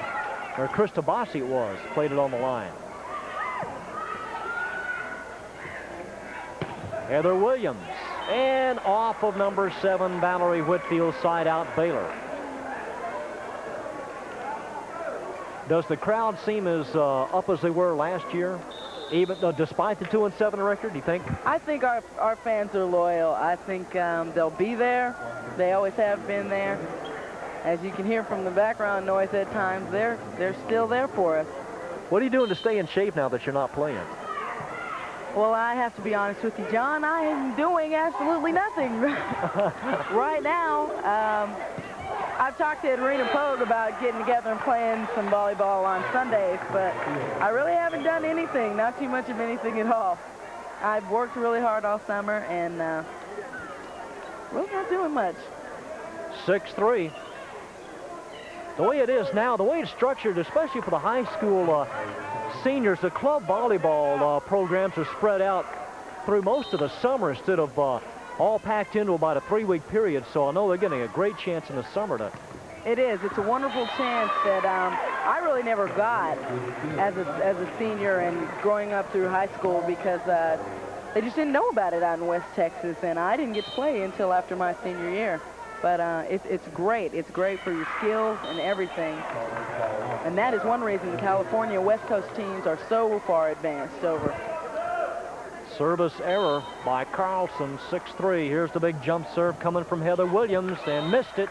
or Krista Bossi it was, played it on the line. Heather Williams, and off of number 7, Valerie Whitfield, side out Baylor. Does the crowd seem as up as they were last year, even despite the 2-7 record, do you think? I think our fans are loyal. I think they'll be there. They always have been there. As you can hear from the background noise at times, they're still there for us. What are you doing to stay in shape now that you're not playing? Well, I have to be honest with you, John. I am doing absolutely nothing right now. I've talked to Edwina Pogue about getting together and playing some volleyball on Sundays, but I really haven't done anything, not too much of anything at all. I've worked really hard all summer and really not doing much. 6-3. The way it is now, the way it's structured, especially for the high school seniors, the club volleyball programs are spread out through most of the summer instead of all packed into about a 3-week period. So I know they're getting a great chance in the summer to. It is. It's a wonderful chance that I really never got as a senior and growing up through high school, because they just didn't know about it out in West Texas, and I didn't get to play until after my senior year. But it's great. It's great for your skills and everything. And that is one reason the California West Coast teams are so far advanced over. Service error by Carlson, 6-3. Here's the big jump serve coming from Heather Williams, and missed it.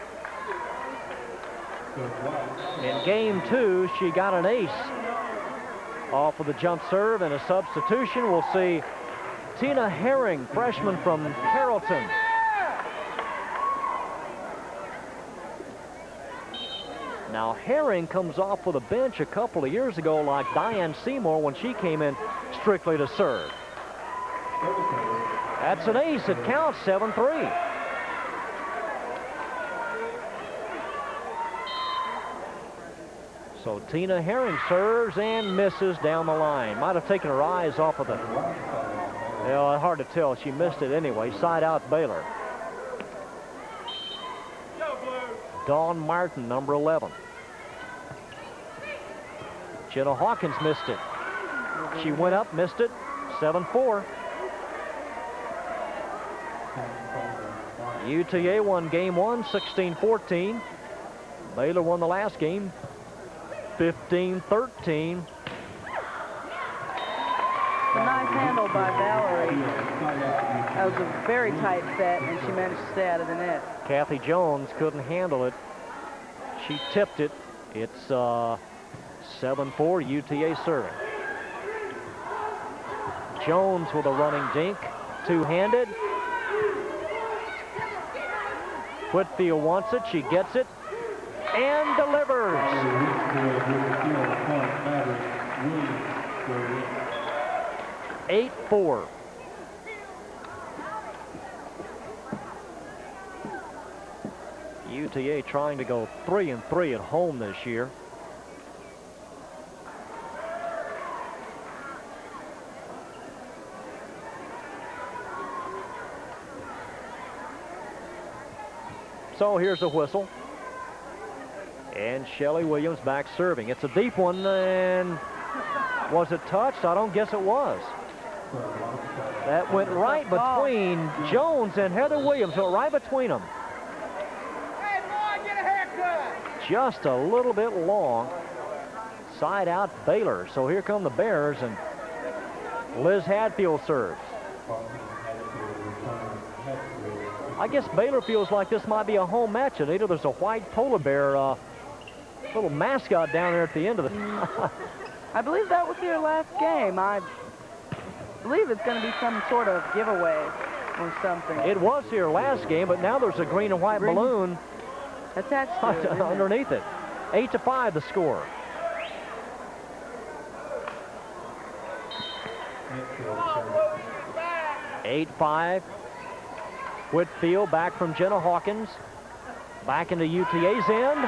In game 2, she got an ace off of the jump serve, and a substitution. We'll see Tina Herring, freshman from Carrollton. Now, Herring comes off with a bench a couple of years ago like Diane Seymour when she came in strictly to serve. That's an ace. It counts, 7-3. So Tina Herring serves and misses down the line. Might have taken her eyes off of it. Yeah, hard to tell. She missed it anyway. Side out Baylor. Dawn Martin, number 11. Jenna Hawkins missed it. She went up, missed it. 7-4. UTA won game 1, 16-14. Baylor won the last game, 15-13. A nice handle by Valerie. That was a very tight set, and she managed to stay out of the net. Kathy Jones couldn't handle it. She tipped it. It's 7-4, UTA serving. Jones with a running dink, two-handed. Whitfield wants it. She gets it and delivers. 8-4. UTA trying to go 3-3 at home this year. So here's a whistle. And Shelly Williams back serving. It's a deep one, and was it touched? I don't guess it was. That went right between Jones and Heather Williams. Went right between them. Hey, boy, get a haircut. Just a little bit long. Side out Baylor. So here come the Bears, and Liz Hadfield serves. I guess Baylor feels like this might be a home match. Anita, there's a white polar bear little mascot down there at the end of the. I believe that was their last game. I believe it's going to be some sort of giveaway or something. It was here last game, but now there's a green and white balloon attached to it, underneath it. 8-5 the score. Eight 8-5. Whitfield back from Jenna Hawkins. Back into UTA's end.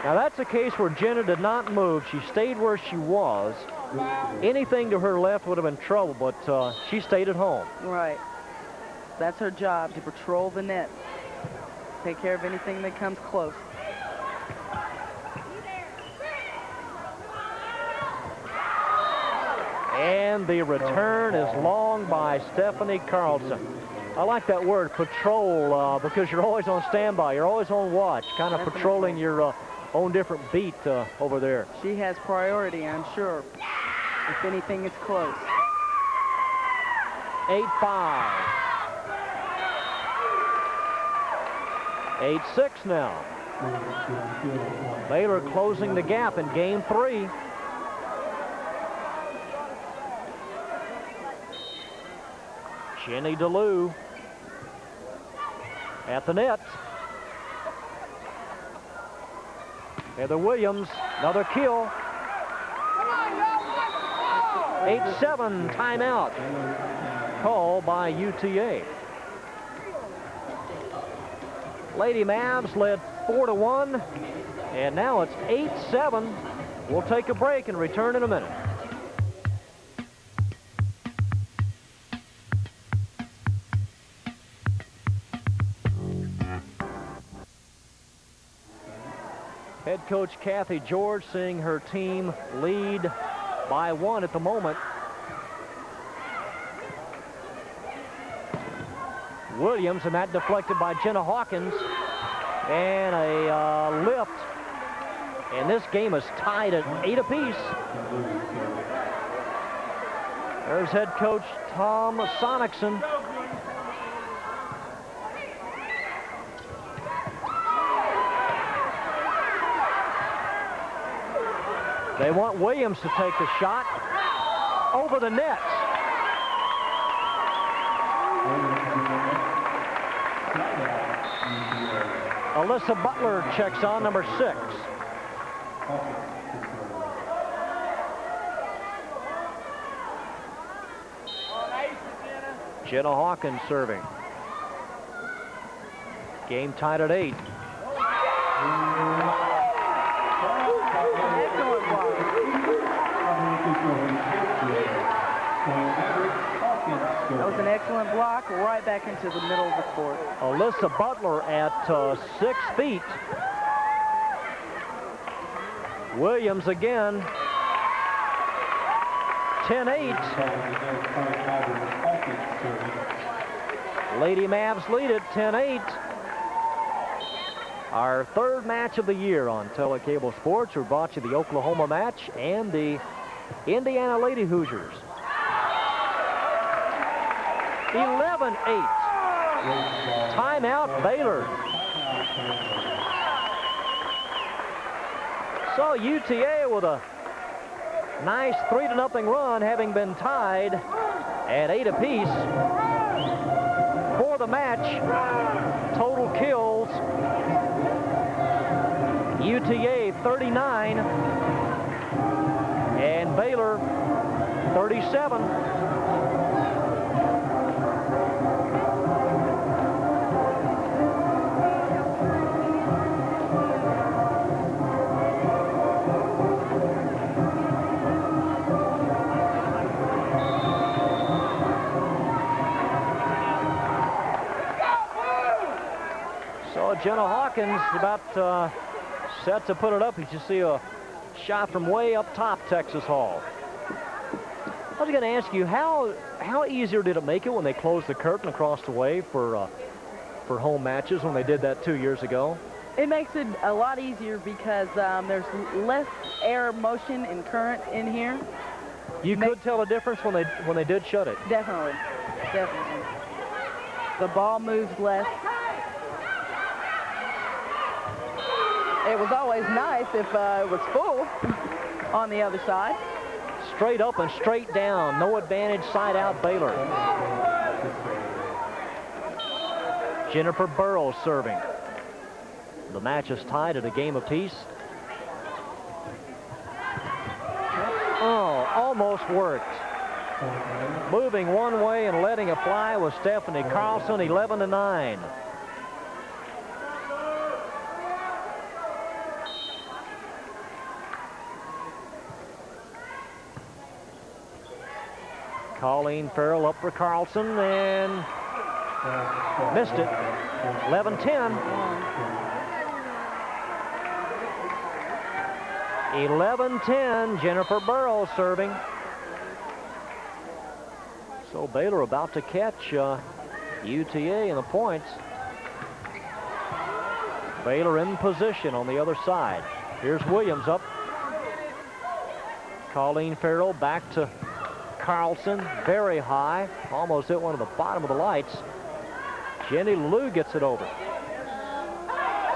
Now that's a case where Jenna did not move. She stayed where she was. Anything to her left would have been trouble, but she stayed at home. Right. That's her job, to patrol the net. Take care of anything that comes close. And the return is long by Stephanie Carlson. I like that word, patrol, because you're always on standby. You're always on watch, kind of patrolling your own different beat over there. She has priority, I'm sure, if anything is close. 8-5. 8-6 now. Baylor closing the gap in game 3. Jenny DeLue at the net. Heather Williams, another kill. 8-7 timeout called by UTA. Lady Mavs led 4-1. And now it's 8-7. We'll take a break and return in a minute. Head coach Kathy George seeing her team lead by 1 at the moment. Williams, and that deflected by Jenna Hawkins, and a lift, and this game is tied at 8 apiece. There's head coach Tom Sonicson. They want Williams to take the shot over the net. Alyssa Butler checks on, number 6. Jenna Hawkins serving. Game tied at 8. That was an excellent block, right back into the middle of the court. Alyssa Butler at 6 feet. Williams again. 10-8. Lady Mavs lead it 10-8. Our third match of the year on Telecable Sports. We brought you the Oklahoma match and the Indiana Lady Hoosiers. 11-8. Timeout, Baylor. So UTA with a nice 3-0 run, having been tied at 8 apiece. For the match, total kills, UTA 39 and Baylor 37. Jenna Hawkins about set to put it up. You see a shot from way up top, Texas Hall. I was going to ask you, how easier did it make it when they closed the curtain across the way for home matches when they did that 2 years ago? It makes it a lot easier because there's less air motion and current in here. You could tell a difference when they did shut it. Definitely. The ball moves less. It was always nice if it was full on the other side. Straight up and straight down. No advantage, side out, Baylor. Jennifer Burrows serving. The match is tied at a game apiece. Oh, almost worked. Moving one way and letting it fly was Stephanie Carlson, 11-9. Colleen Farrell up for Carlson and missed it. 11-10. 11-10. Jennifer Burrows serving. So Baylor about to catch UTA in the points. Baylor in position on the other side. Here's Williams up. Colleen Farrell back to Carlson, very high, almost hit one of the bottom of the lights. Jenny Lou gets it over.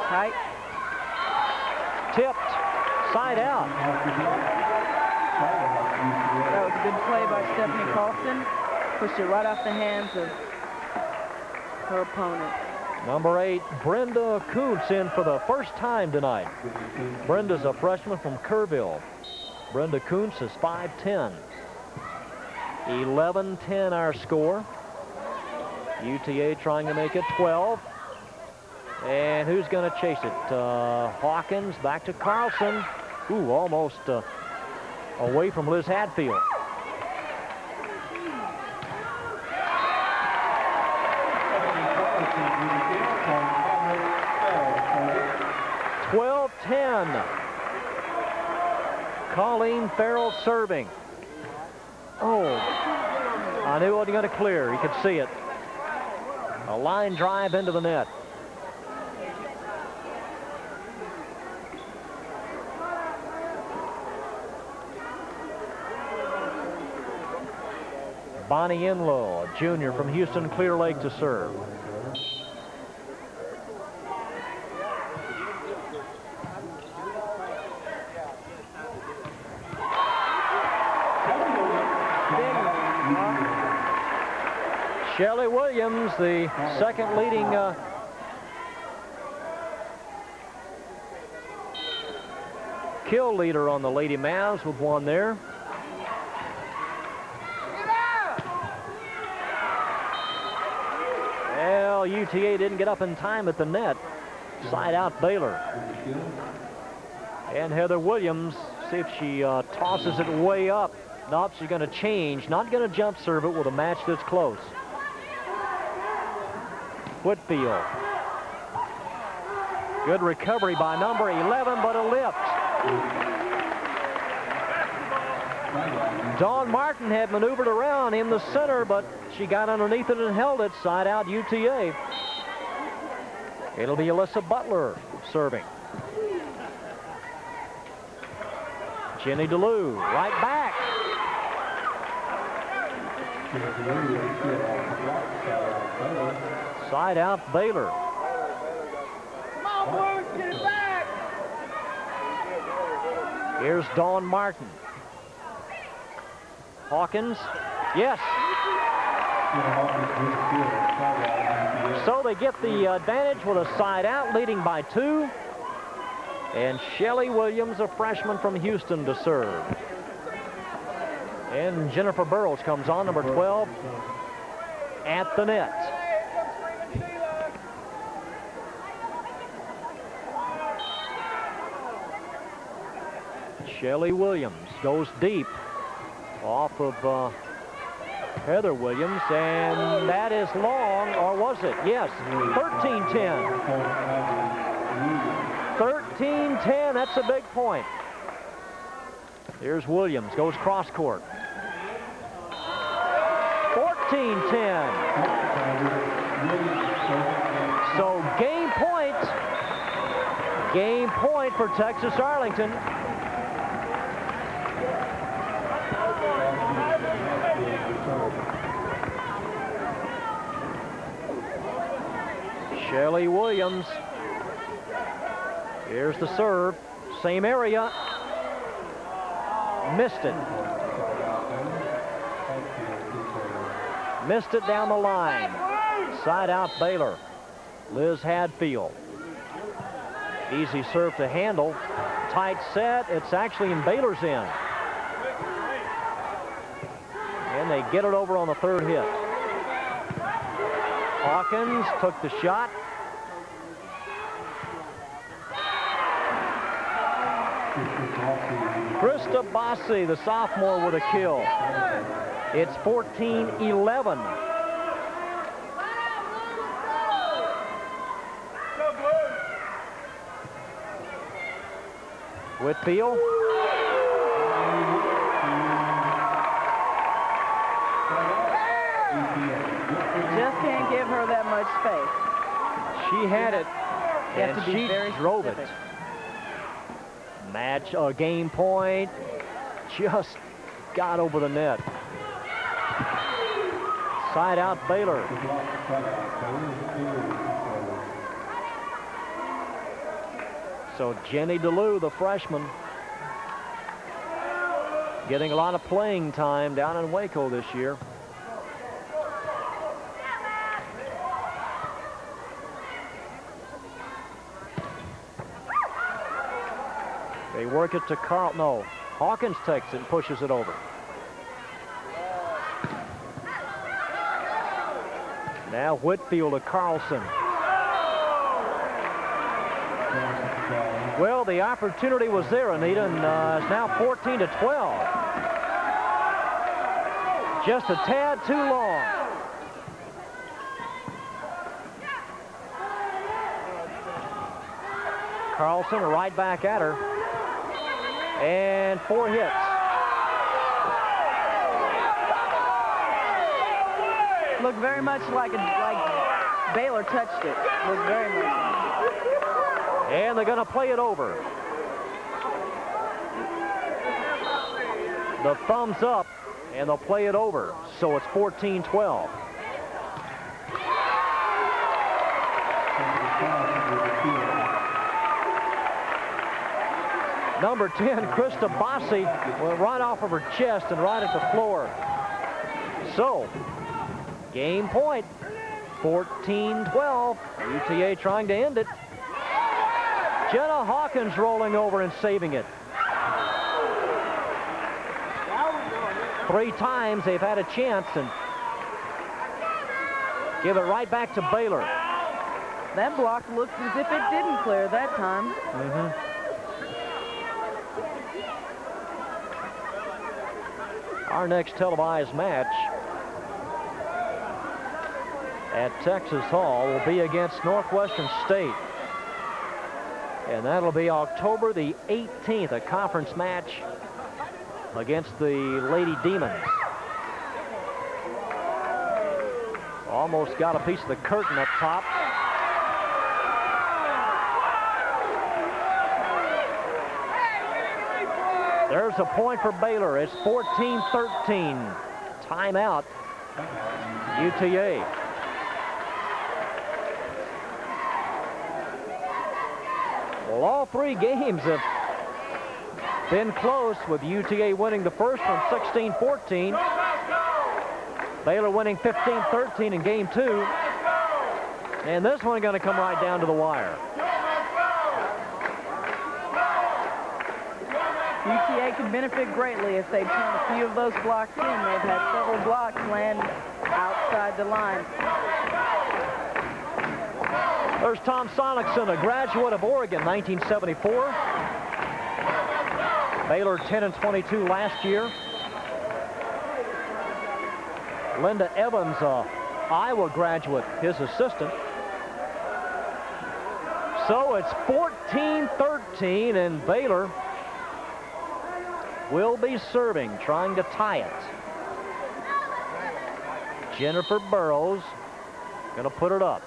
Tight. Tipped, side out. That was a good play by Stephanie Carlson. Pushed it right off the hands of her opponent. Number 8, Brenda Kuntz in for the first time tonight. Brenda's a freshman from Kerrville. Brenda Kuntz is 5'10". 11-10 our score. UTA trying to make it 12. And who's going to chase it? Hawkins back to Carlson. Ooh, almost away from Liz Hadfield. Colleen Farrell serving. Oh, I knew it wasn't going to clear. You could see it. A line drive into the net. Bonnie Enlow, a junior from Houston Clear Lake, to serve. Shelley Williams, the second leading kill leader on the Lady Mavs, with one there. Well, UTA didn't get up in time at the net. Side out Baylor. And Heather Williams, see if she tosses it way up. Nope, she's going to change. Not going to jump serve it with a match that's close. Whitfield. Good recovery by number 11, but a lift. Dawn Martin had maneuvered around in the center, but she got underneath it and held it. Side out UTA. It'll be Alyssa Butler serving. Jenny DeLue, right back. Side out Baylor. Come on, Blues, get it back. Here's Dawn Martin. Hawkins, yes. So they get the advantage with a side out, leading by 2. And Shelley Williams, a freshman from Houston, to serve. And Jennifer Burrows comes on, number 12, at the net. Shelley Williams goes deep off of Heather Williams, and that is long, or was it? Yes, 13-10. 13-10, that's a big point. Here's Williams, goes cross court. 14-10. So game point for Texas Arlington. Shelley Williams. Here's the serve. Same area. Missed it. Missed it down the line. Side out Baylor. Liz Hadfield. Easy serve to handle. Tight set. It's actually in Baylor's end. And they get it over on the third hit. Hawkins took the shot. Krista Bossi, the sophomore, with a kill. It's 14-11. Whitfield. Just can't give her that much space. She had it, and she drove it. specific. Match, game point. Just got over the net. Side out Baylor. So Jenny DeLue, the freshman, getting a lot of playing time down in Waco this year. They work it to Carl. No, Hawkins takes it and pushes it over. Now Whitfield to Carlson. Well, the opportunity was there, Anita, and it's now 14 to 12. Just a tad too long. Carlson right back at her. And 4 hits. Looked very much like Baylor touched it. Looked very much like it. And they're going to play it over. The thumbs up, and they'll play it over. So it's 14-12. Number 10, Krista Bossi, went right off of her chest and right at the floor. So, game point, 14-12. UTA trying to end it. Jenna Hawkins rolling over and saving it. 3 times they've had a chance and give it right back to Baylor. That block looked as if it didn't clear that time. Our next televised match at Texas Hall will be against Northwestern State. And that'll be October the 18th, a conference match against the Lady Demons. Almost got a piece of the curtain up top. There's a point for Baylor. It's 14-13. Timeout, UTA. Well, all 3 games have been close, with UTA winning the first one 16-14. Baylor winning 15-13 in game 2. And this one going to come right down to the wire. UTA can benefit greatly if they turn a few of those blocks in. They've had several blocks land outside the line. There's Tom Sonicson, a graduate of Oregon, 1974. Baylor 10-22 last year. Linda Evans, Iowa graduate, his assistant. So it's 14-13, and Baylor will be serving, trying to tie it. Jennifer Burrows going to put it up.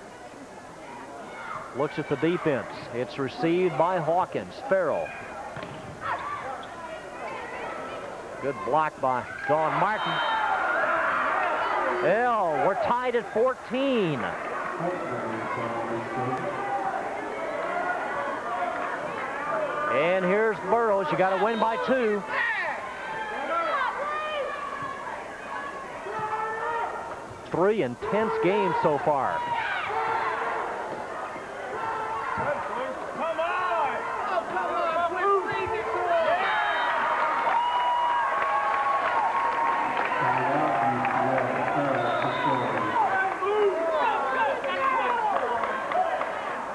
Looks at the defense. It's received by Hawkins. Farrell. Good block by Dawn Martin. Well, we're tied at 14. And here's Burrows. You got to win by 2. Three intense games so far.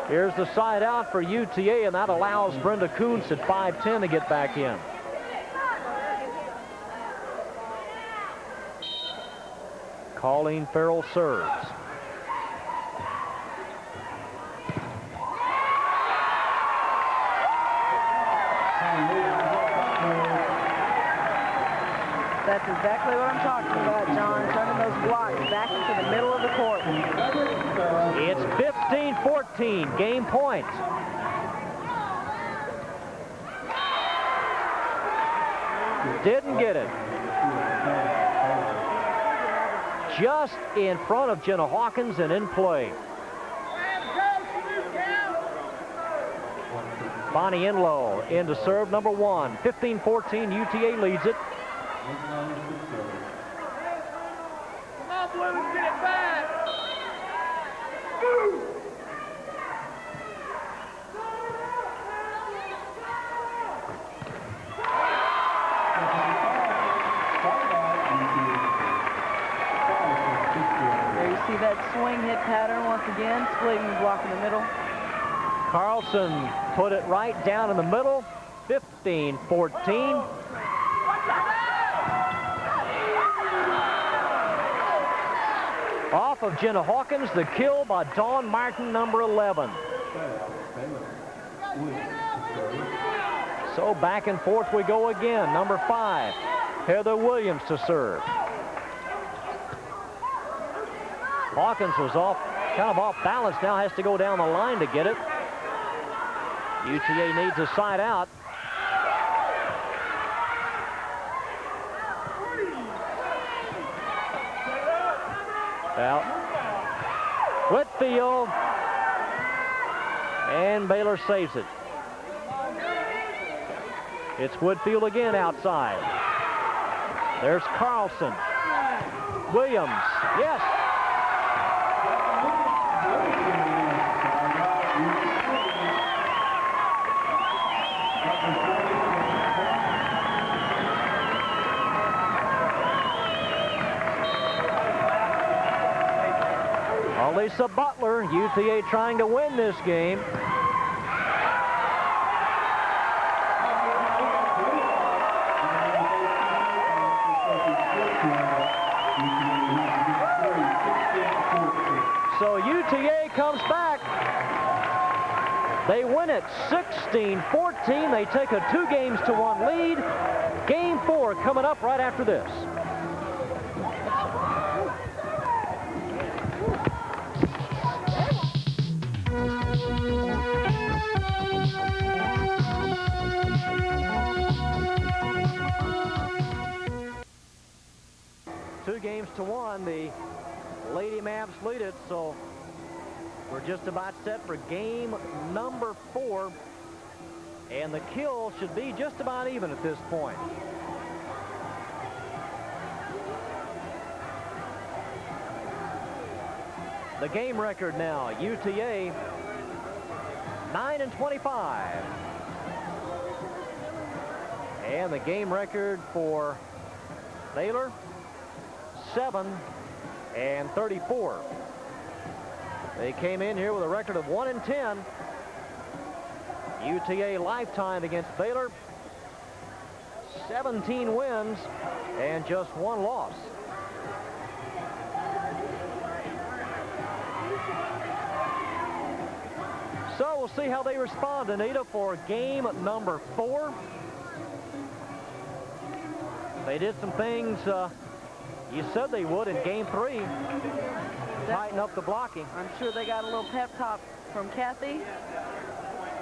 Here's the side out for UTA, and that allows Brenda Kuntz at 5'10" to get back in. Colleen Farrell serves. That's exactly what I'm talking about, John. Turning those blocks back into the middle of the court. It's 15-14, game point. Didn't get it. Just in front of Jenna Hawkins and in play. Bonnie Enlow in to serve number 1. 15-14, UTA leads it. Come on, Blues, get it back. There you see that swing hit pattern once again, splitting the block in the middle. Carlson put it right down in the middle, 15-14. Off of Jenna Hawkins, the kill by Dawn Martin, number 11. So back and forth we go again. Number 5, Heather Williams to serve. Hawkins was kind of off balance now, has to go down the line to get it. UTA needs a side out. Out. Whitfield. And Baylor saves it. It's Whitfield again outside. There's Carlson. Williams. Yes. Lisa Butler, UTA trying to win this game. So UTA comes back. They win it 16-14. They take a 2-1 lead. Game 4 coming up right after this. To 1, the Lady Mavs lead it, so we're just about set for game number 4, and the kill should be just about even at this point. The game record now, UTA 9-25, and the game record for Baylor 7-34. They came in here with a record of 1-10. UTA lifetime against Baylor, 17 wins and just 1 loss. So we'll see how they respond, Anita, for game number 4. They did some things you said they would in game 3. Tighten up the blocking. I'm sure they got a little pep talk from Kathy.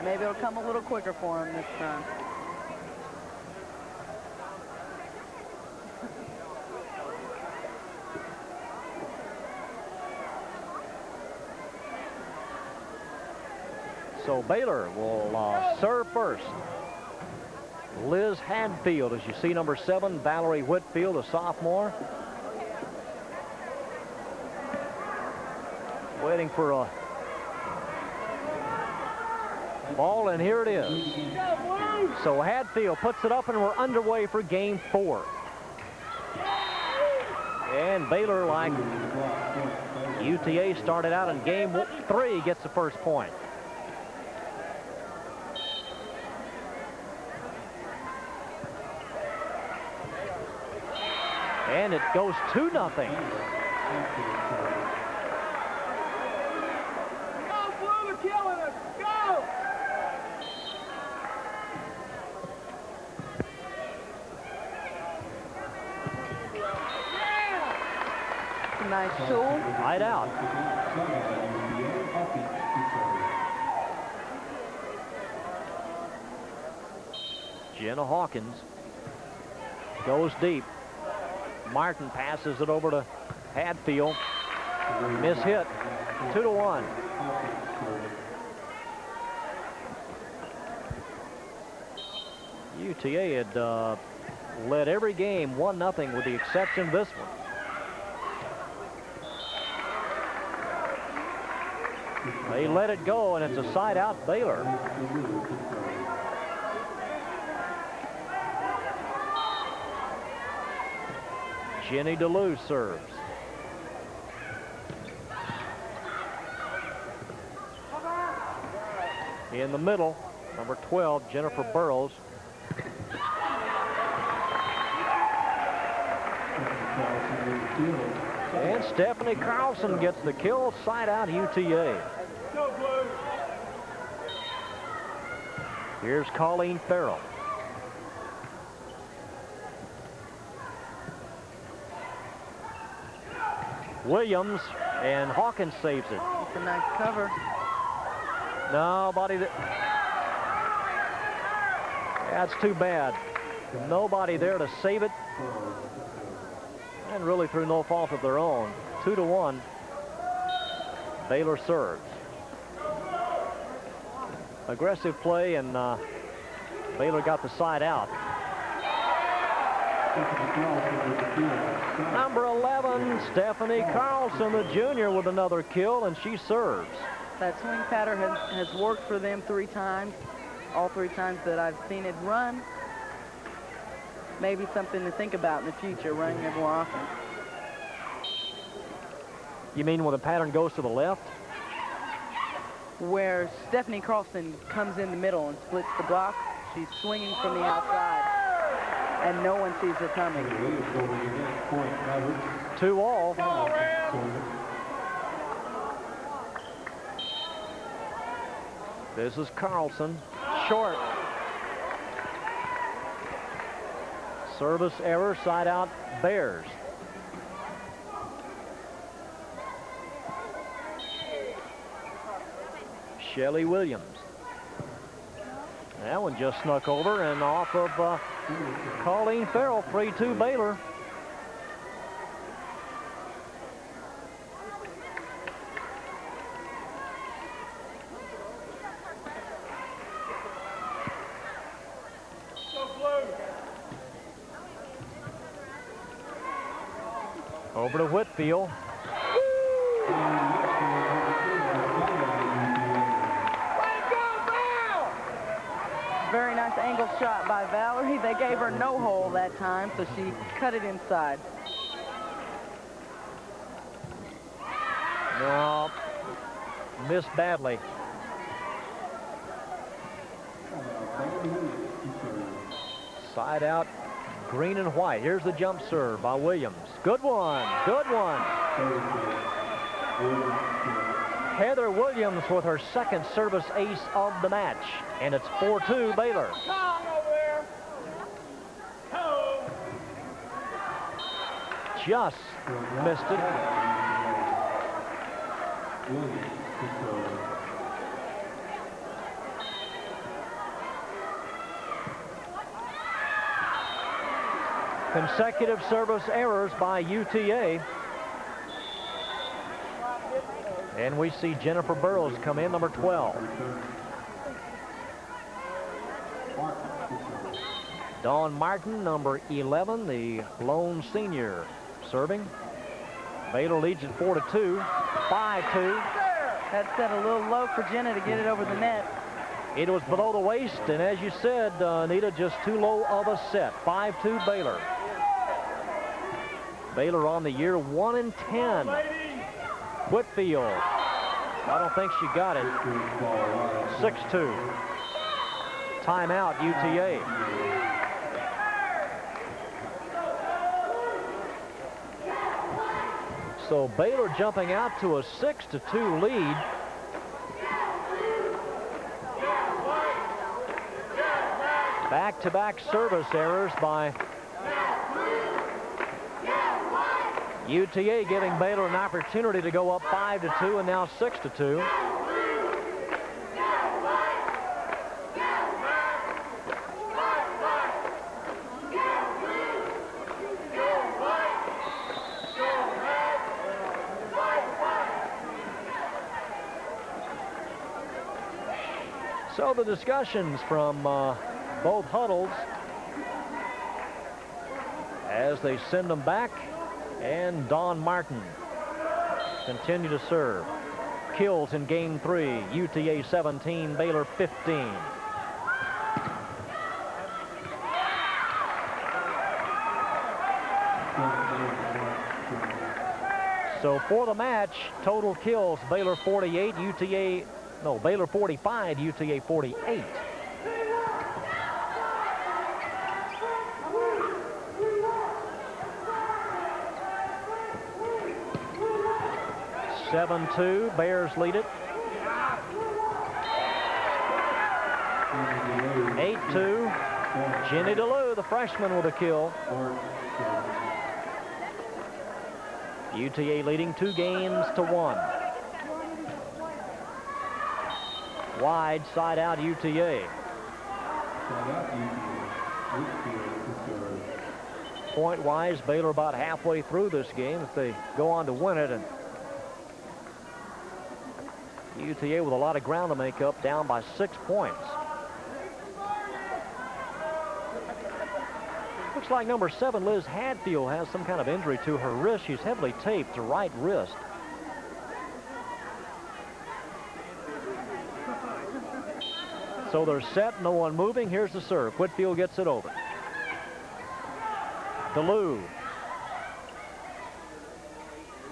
Maybe it'll come a little quicker for them this time. So Baylor will serve first. Liz Hadfield, as you see, number 7, Valerie Whitfield, a sophomore. Waiting for a ball, and here it is. So Hadfield puts it up, and we're underway for game 4. And Baylor, like UTA started out in game 3, gets the first point. And it goes 2-0. Nice tool. Right out. Jenna Hawkins goes deep. Martin passes it over to Hadfield. Miss hit. 2-1. UTA had led every game 1-0 with the exception of this one. They let it go, and it's a side out Baylor. Jenny DeLue serves. in the middle, number 12, Jennifer Burrows. And Stephanie Carlson gets the kill, side out UTA. Here's Colleen Farrell. Williams, and Hawkins saves it. It's a nice cover. Nobody. That's too bad. Nobody there to save it. And really through no fault of their own. 2-1. Baylor serves. Aggressive play, and Baylor got the side out. Number 11, Stephanie Carlson, the junior, with another kill, and she serves. That swing pattern has worked for them 3 times. All 3 times that I've seen it run. Maybe something to think about in the future, running it more often. You mean when the pattern goes to the left? Where Stephanie Carlson comes in the middle and splits the block, she's swinging from the outside, and no one sees her coming. 2-all. This is Carlson, short. Service error, side out, Bears. Shelly Williams. That one just snuck over and off of Colleen Farrell. 3-2 Baylor. Over to Whitfield. Very nice angle shot by Valerie. They gave her no hole that time, so she cut it inside. No, missed badly. Side out, green and white. Here's the jump serve by Williams. Good one, good one. Heather Williams with her second service ace of the match. And it's 4-2 Baylor. Just missed it. Consecutive service errors by UTA. And we see Jennifer Burrows come in, number 12. Dawn Martin, number 11, the lone senior, serving. Baylor leads at 4-2, 5-2. That set a little low for Jenna to get it over the net. It was below the waist, and as you said, Anita, just too low of a set. 5-2 Baylor. Baylor on the year 1-10. Whitfield. I don't think she got it. 6-2. Timeout, UTA. So Baylor jumping out to a 6-2 lead. Back-to-back service errors by UTA, giving Baylor an opportunity to go up 5-2 and now 6-2. So the discussions from both huddles as they send them back. And Dawn Martin continue to serve. Kills in game 3. UTA 17, Baylor 15. So for the match, total kills, Baylor 48, UTA No, Baylor 45, UTA 48. (7-2). Bears lead it. 8-2. Jenny DeLue, the freshman, with a kill. UTA leading 2-1. Wide side out UTA. Point-wise, Baylor about halfway through this game if they go on to win it. And UTA with a lot of ground to make up, down by 6 points. Looks like number 7, Liz Hadfield, has some kind of injury to her wrist. She's heavily taped, the right wrist. So they're set, no one moving. Here's the serve. Whitfield gets it over. DeLue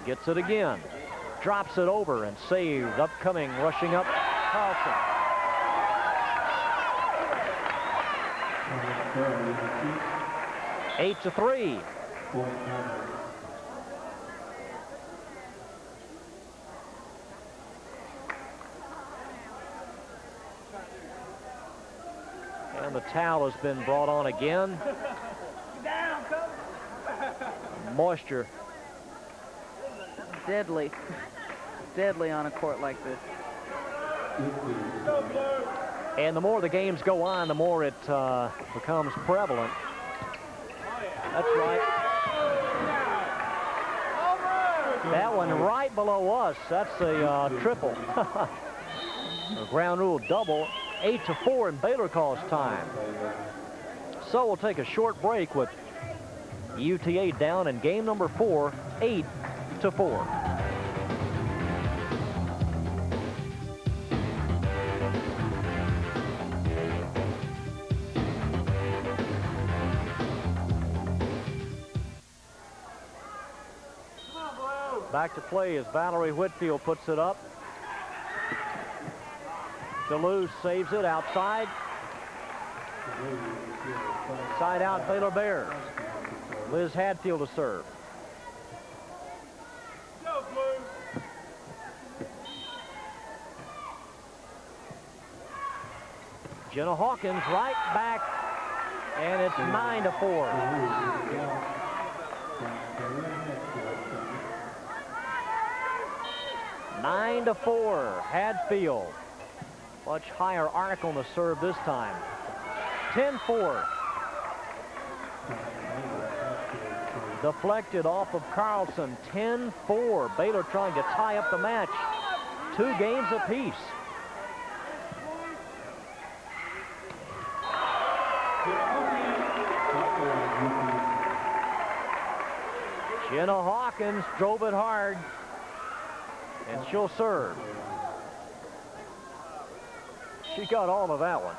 gets it again. Drops it over and saved. Upcoming, rushing up, Carlson. Eight to 3. And the towel has been brought on again. Moisture. Deadly. Deadly on a court like this. And the more the games go on, the more it becomes prevalent. That's right. That one right below us. That's a triple. A ground rule double. 8 to 4, and Baylor calls time. So we'll take a short break with UTA down in game number 4, 8 to 4. Back to play as Valerie Whitfield puts it up. DeLue saves it outside. Side out, Baylor Bears. Liz Hadfield to serve. Jenna Hawkins right back, and it's 9 to 4. Nine to 4, Hadfield. Much higher arc on the serve this time. 10-4. Deflected off of Carlson. 10-4. Baylor trying to tie up the match. 2 games apiece. Jenna Hawkins drove it hard. And she'll serve. She got all of that one.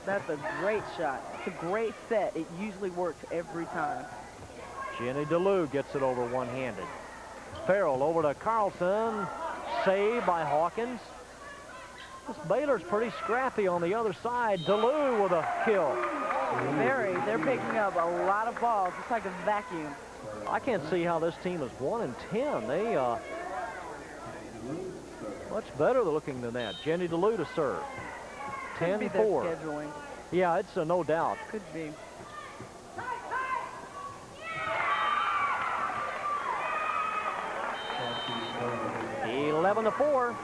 That's a great shot. It's a great set. It usually works every time. Jenny DeLue gets it over one-handed. Farrell over to Carlson. Saved by Hawkins. This Baylor's pretty scrappy on the other side. DeLue with a kill. They're picking up a lot of balls. It's like a vacuum. I can't see how this team is 1-10. They much better looking than that. Jenny DeLue to serve. 10-4. Yeah, it's a no doubt. Could be. Eleven to 4.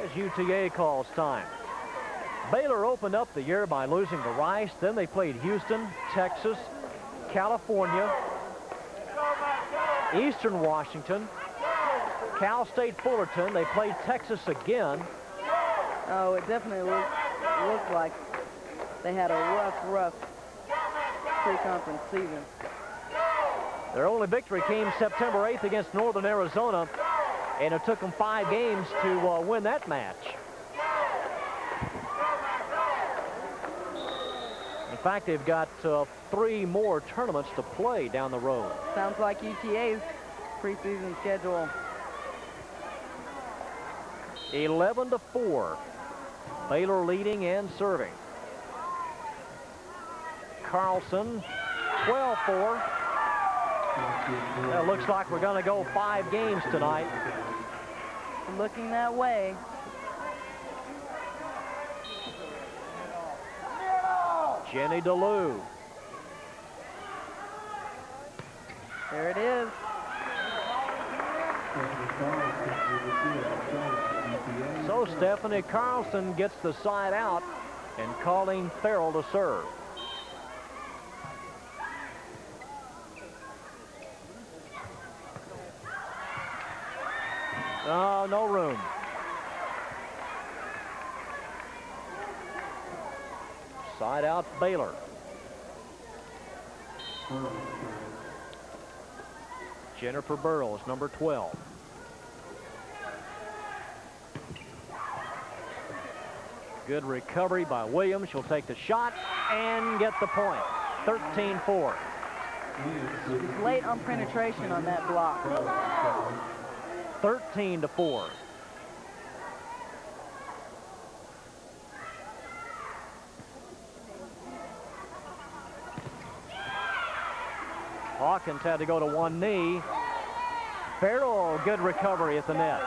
As UTA calls time. Baylor opened up the year by losing to Rice. Then they played Houston, Texas, California, Eastern Washington, Cal State Fullerton. They played Texas again. Oh, it definitely looked like they had a rough pre-conference season. Their only victory came September 8th against Northern Arizona, and it took them 5 games to win that match. In fact, they've got 3 more tournaments to play down the road. Sounds like UTA's preseason schedule 11-4. Baylor leading and serving. Carlson, 12-4. It looks like we're going to go 5 games tonight. Looking that way. Jenny DeLue. There it is. So Stephanie Carlson gets the side out, and Colleen Farrell to serve. Oh, no room. Side out Baylor. Jennifer Burrows, number 12. Good recovery by Williams. She'll take the shot and get the point. 13-4. She's late on penetration on that block. 13-4. Hawkins had to go to one knee. Farrell, good recovery at the net.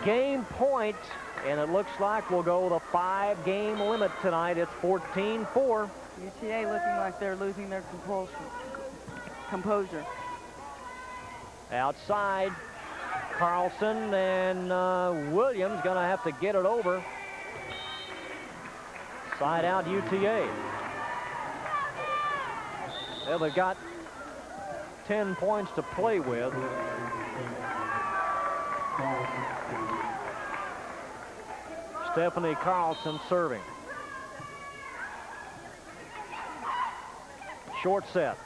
Game point, and it looks like we'll go the 5-game limit tonight. It's 14-4. UTA looking like they're losing their composure. Outside, Carlson and Williams going to have to get it over. Side out UTA. Well, they've got 10 points to play with. Stephanie Carlson serving. Short set.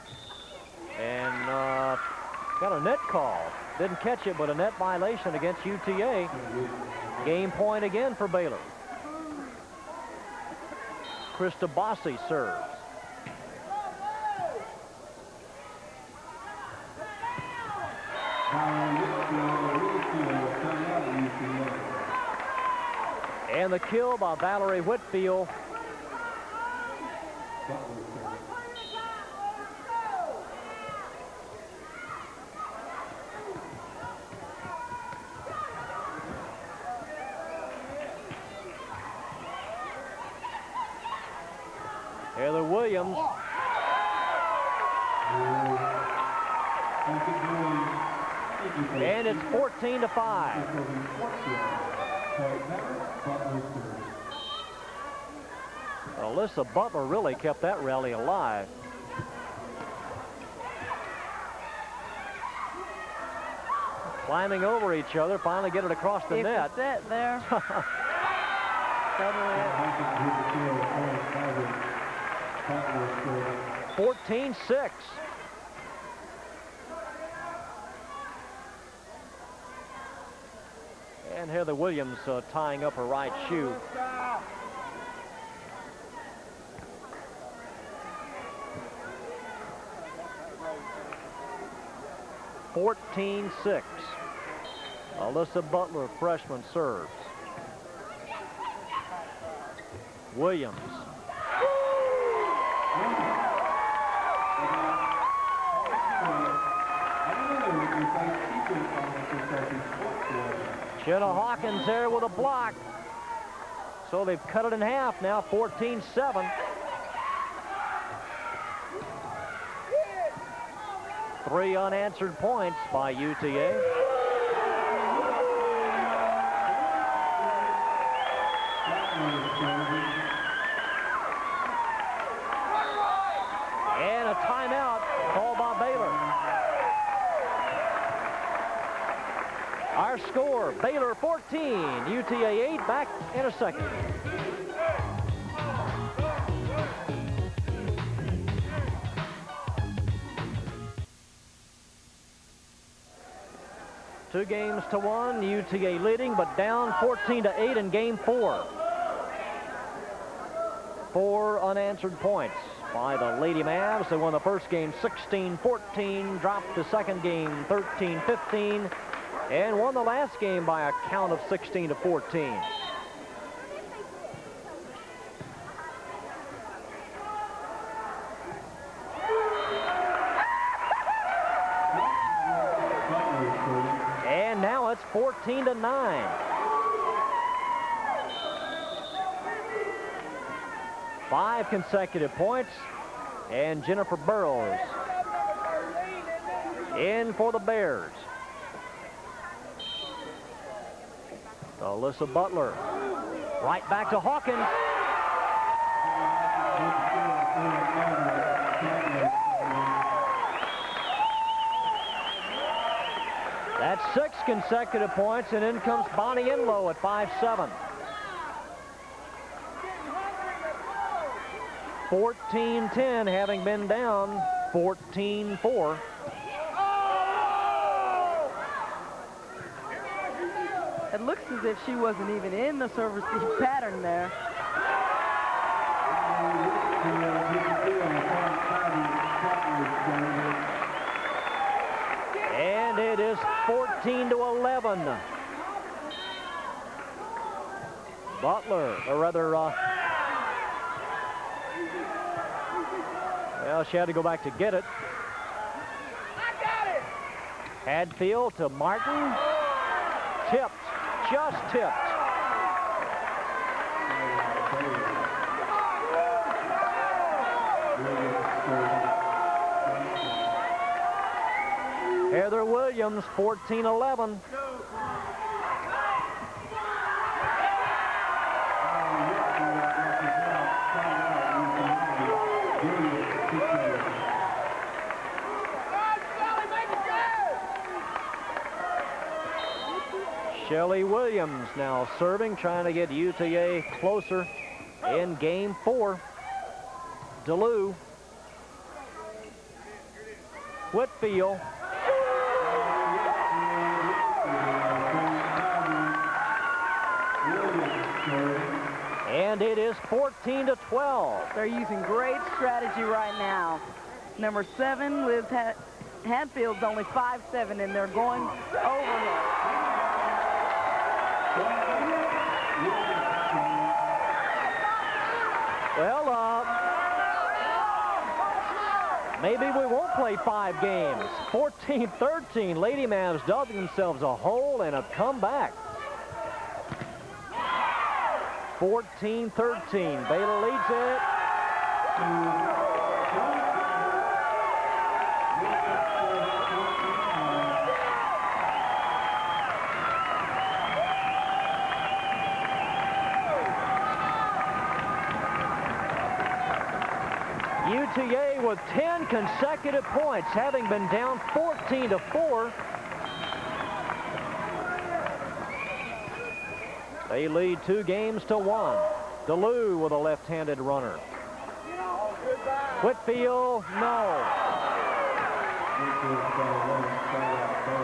And got a net call. Didn't catch it, but a net violation against UTA. Game point again for Baylor. Krista Bossi serves. And the kill by Valerie Whitfield. Heather Williams. And it's 14-5. Alyssa Butler really kept that rally alive. Climbing over each other, finally get it across the net. It's set there. 14-6. And Heather Williams tying up her right shoe. (14-6). Alyssa Butler, freshman, serves. Williams. Jenna Hawkins there with a block. So they've cut it in half now, 14-7. Three unanswered points by UTA. And a timeout called by Baylor. Our score, Baylor 14, UTA 8. Back in a second. Two games to one, UTA leading, but down 14-8 in game 4. 4 unanswered points. by the Lady Mavs. They won the first game 16-14, dropped the second game 13-15, and won the last game by a count of 16-14. And now it's 14-9. 5 consecutive points, and Jennifer Burrows in for the Bears. Alyssa Butler right back to Hawkins. That's 6 consecutive points, and in comes Bonnie Enlow at 5-7. 14-10, having been down 14-4. It looks as if she wasn't even in the service pattern there. And it is 14-11. Butler, or rather, well, she had to go back to get it. I got it. Hadfield to Martin. Tipped, just tipped. Heather Williams, 14-11. Shelly Williams now serving, trying to get UTA closer in game 4. DeLue. Whitfield. And it is 14-12. They're using great strategy right now. Number 7, Liz Hadfield's only 5'7", and they're going over her. Well, maybe we won't play 5 games. 14-13. Lady Mavs dug themselves a hole and have come back. 14-13. Baylor leads it. UTA with 10 consecutive points, having been down 14-4. They lead 2 games to 1. DeLue with a left-handed runner. Whitfield, no.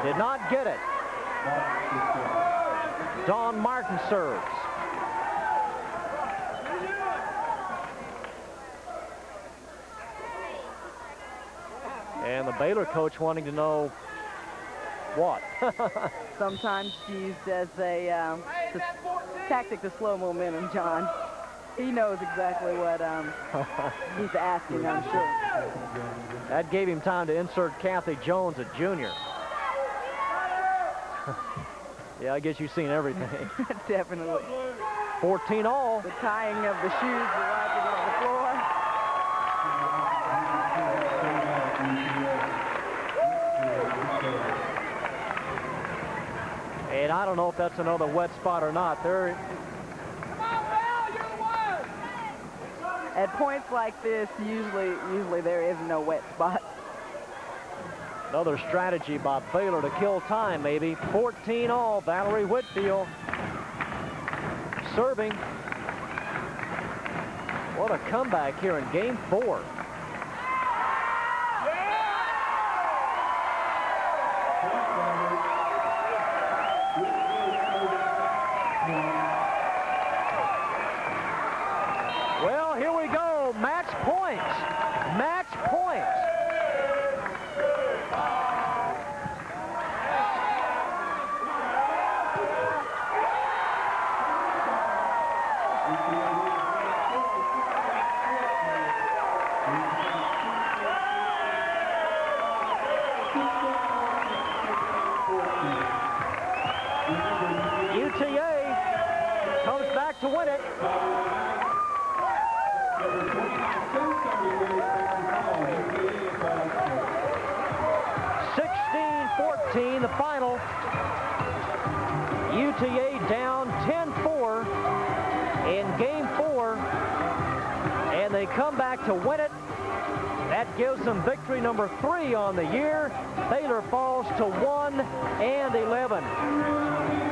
Did not get it. Dawn Martin serves. And the Baylor coach wanting to know what? Sometimes used as a tactic to slow momentum, John. He knows exactly what he's asking, I'm sure. That gave him time to insert Kathy Jones, a junior. Yeah, I guess you've seen everything. Definitely. 14-all. The tying of the shoes, the wiping of the floor. And I don't know if that's another wet spot or not. There. At points like this, usually there is no wet spot. Another strategy by Baylor to kill time, maybe. 14-all. Valerie Whitfield serving. What a comeback here in game 4. Well, here we go. Match point. to win it. 16-14, the final. UTA down 10-4 in game 4, and they come back to win it. That gives them victory number 3 on the year. Baylor falls to 1-11.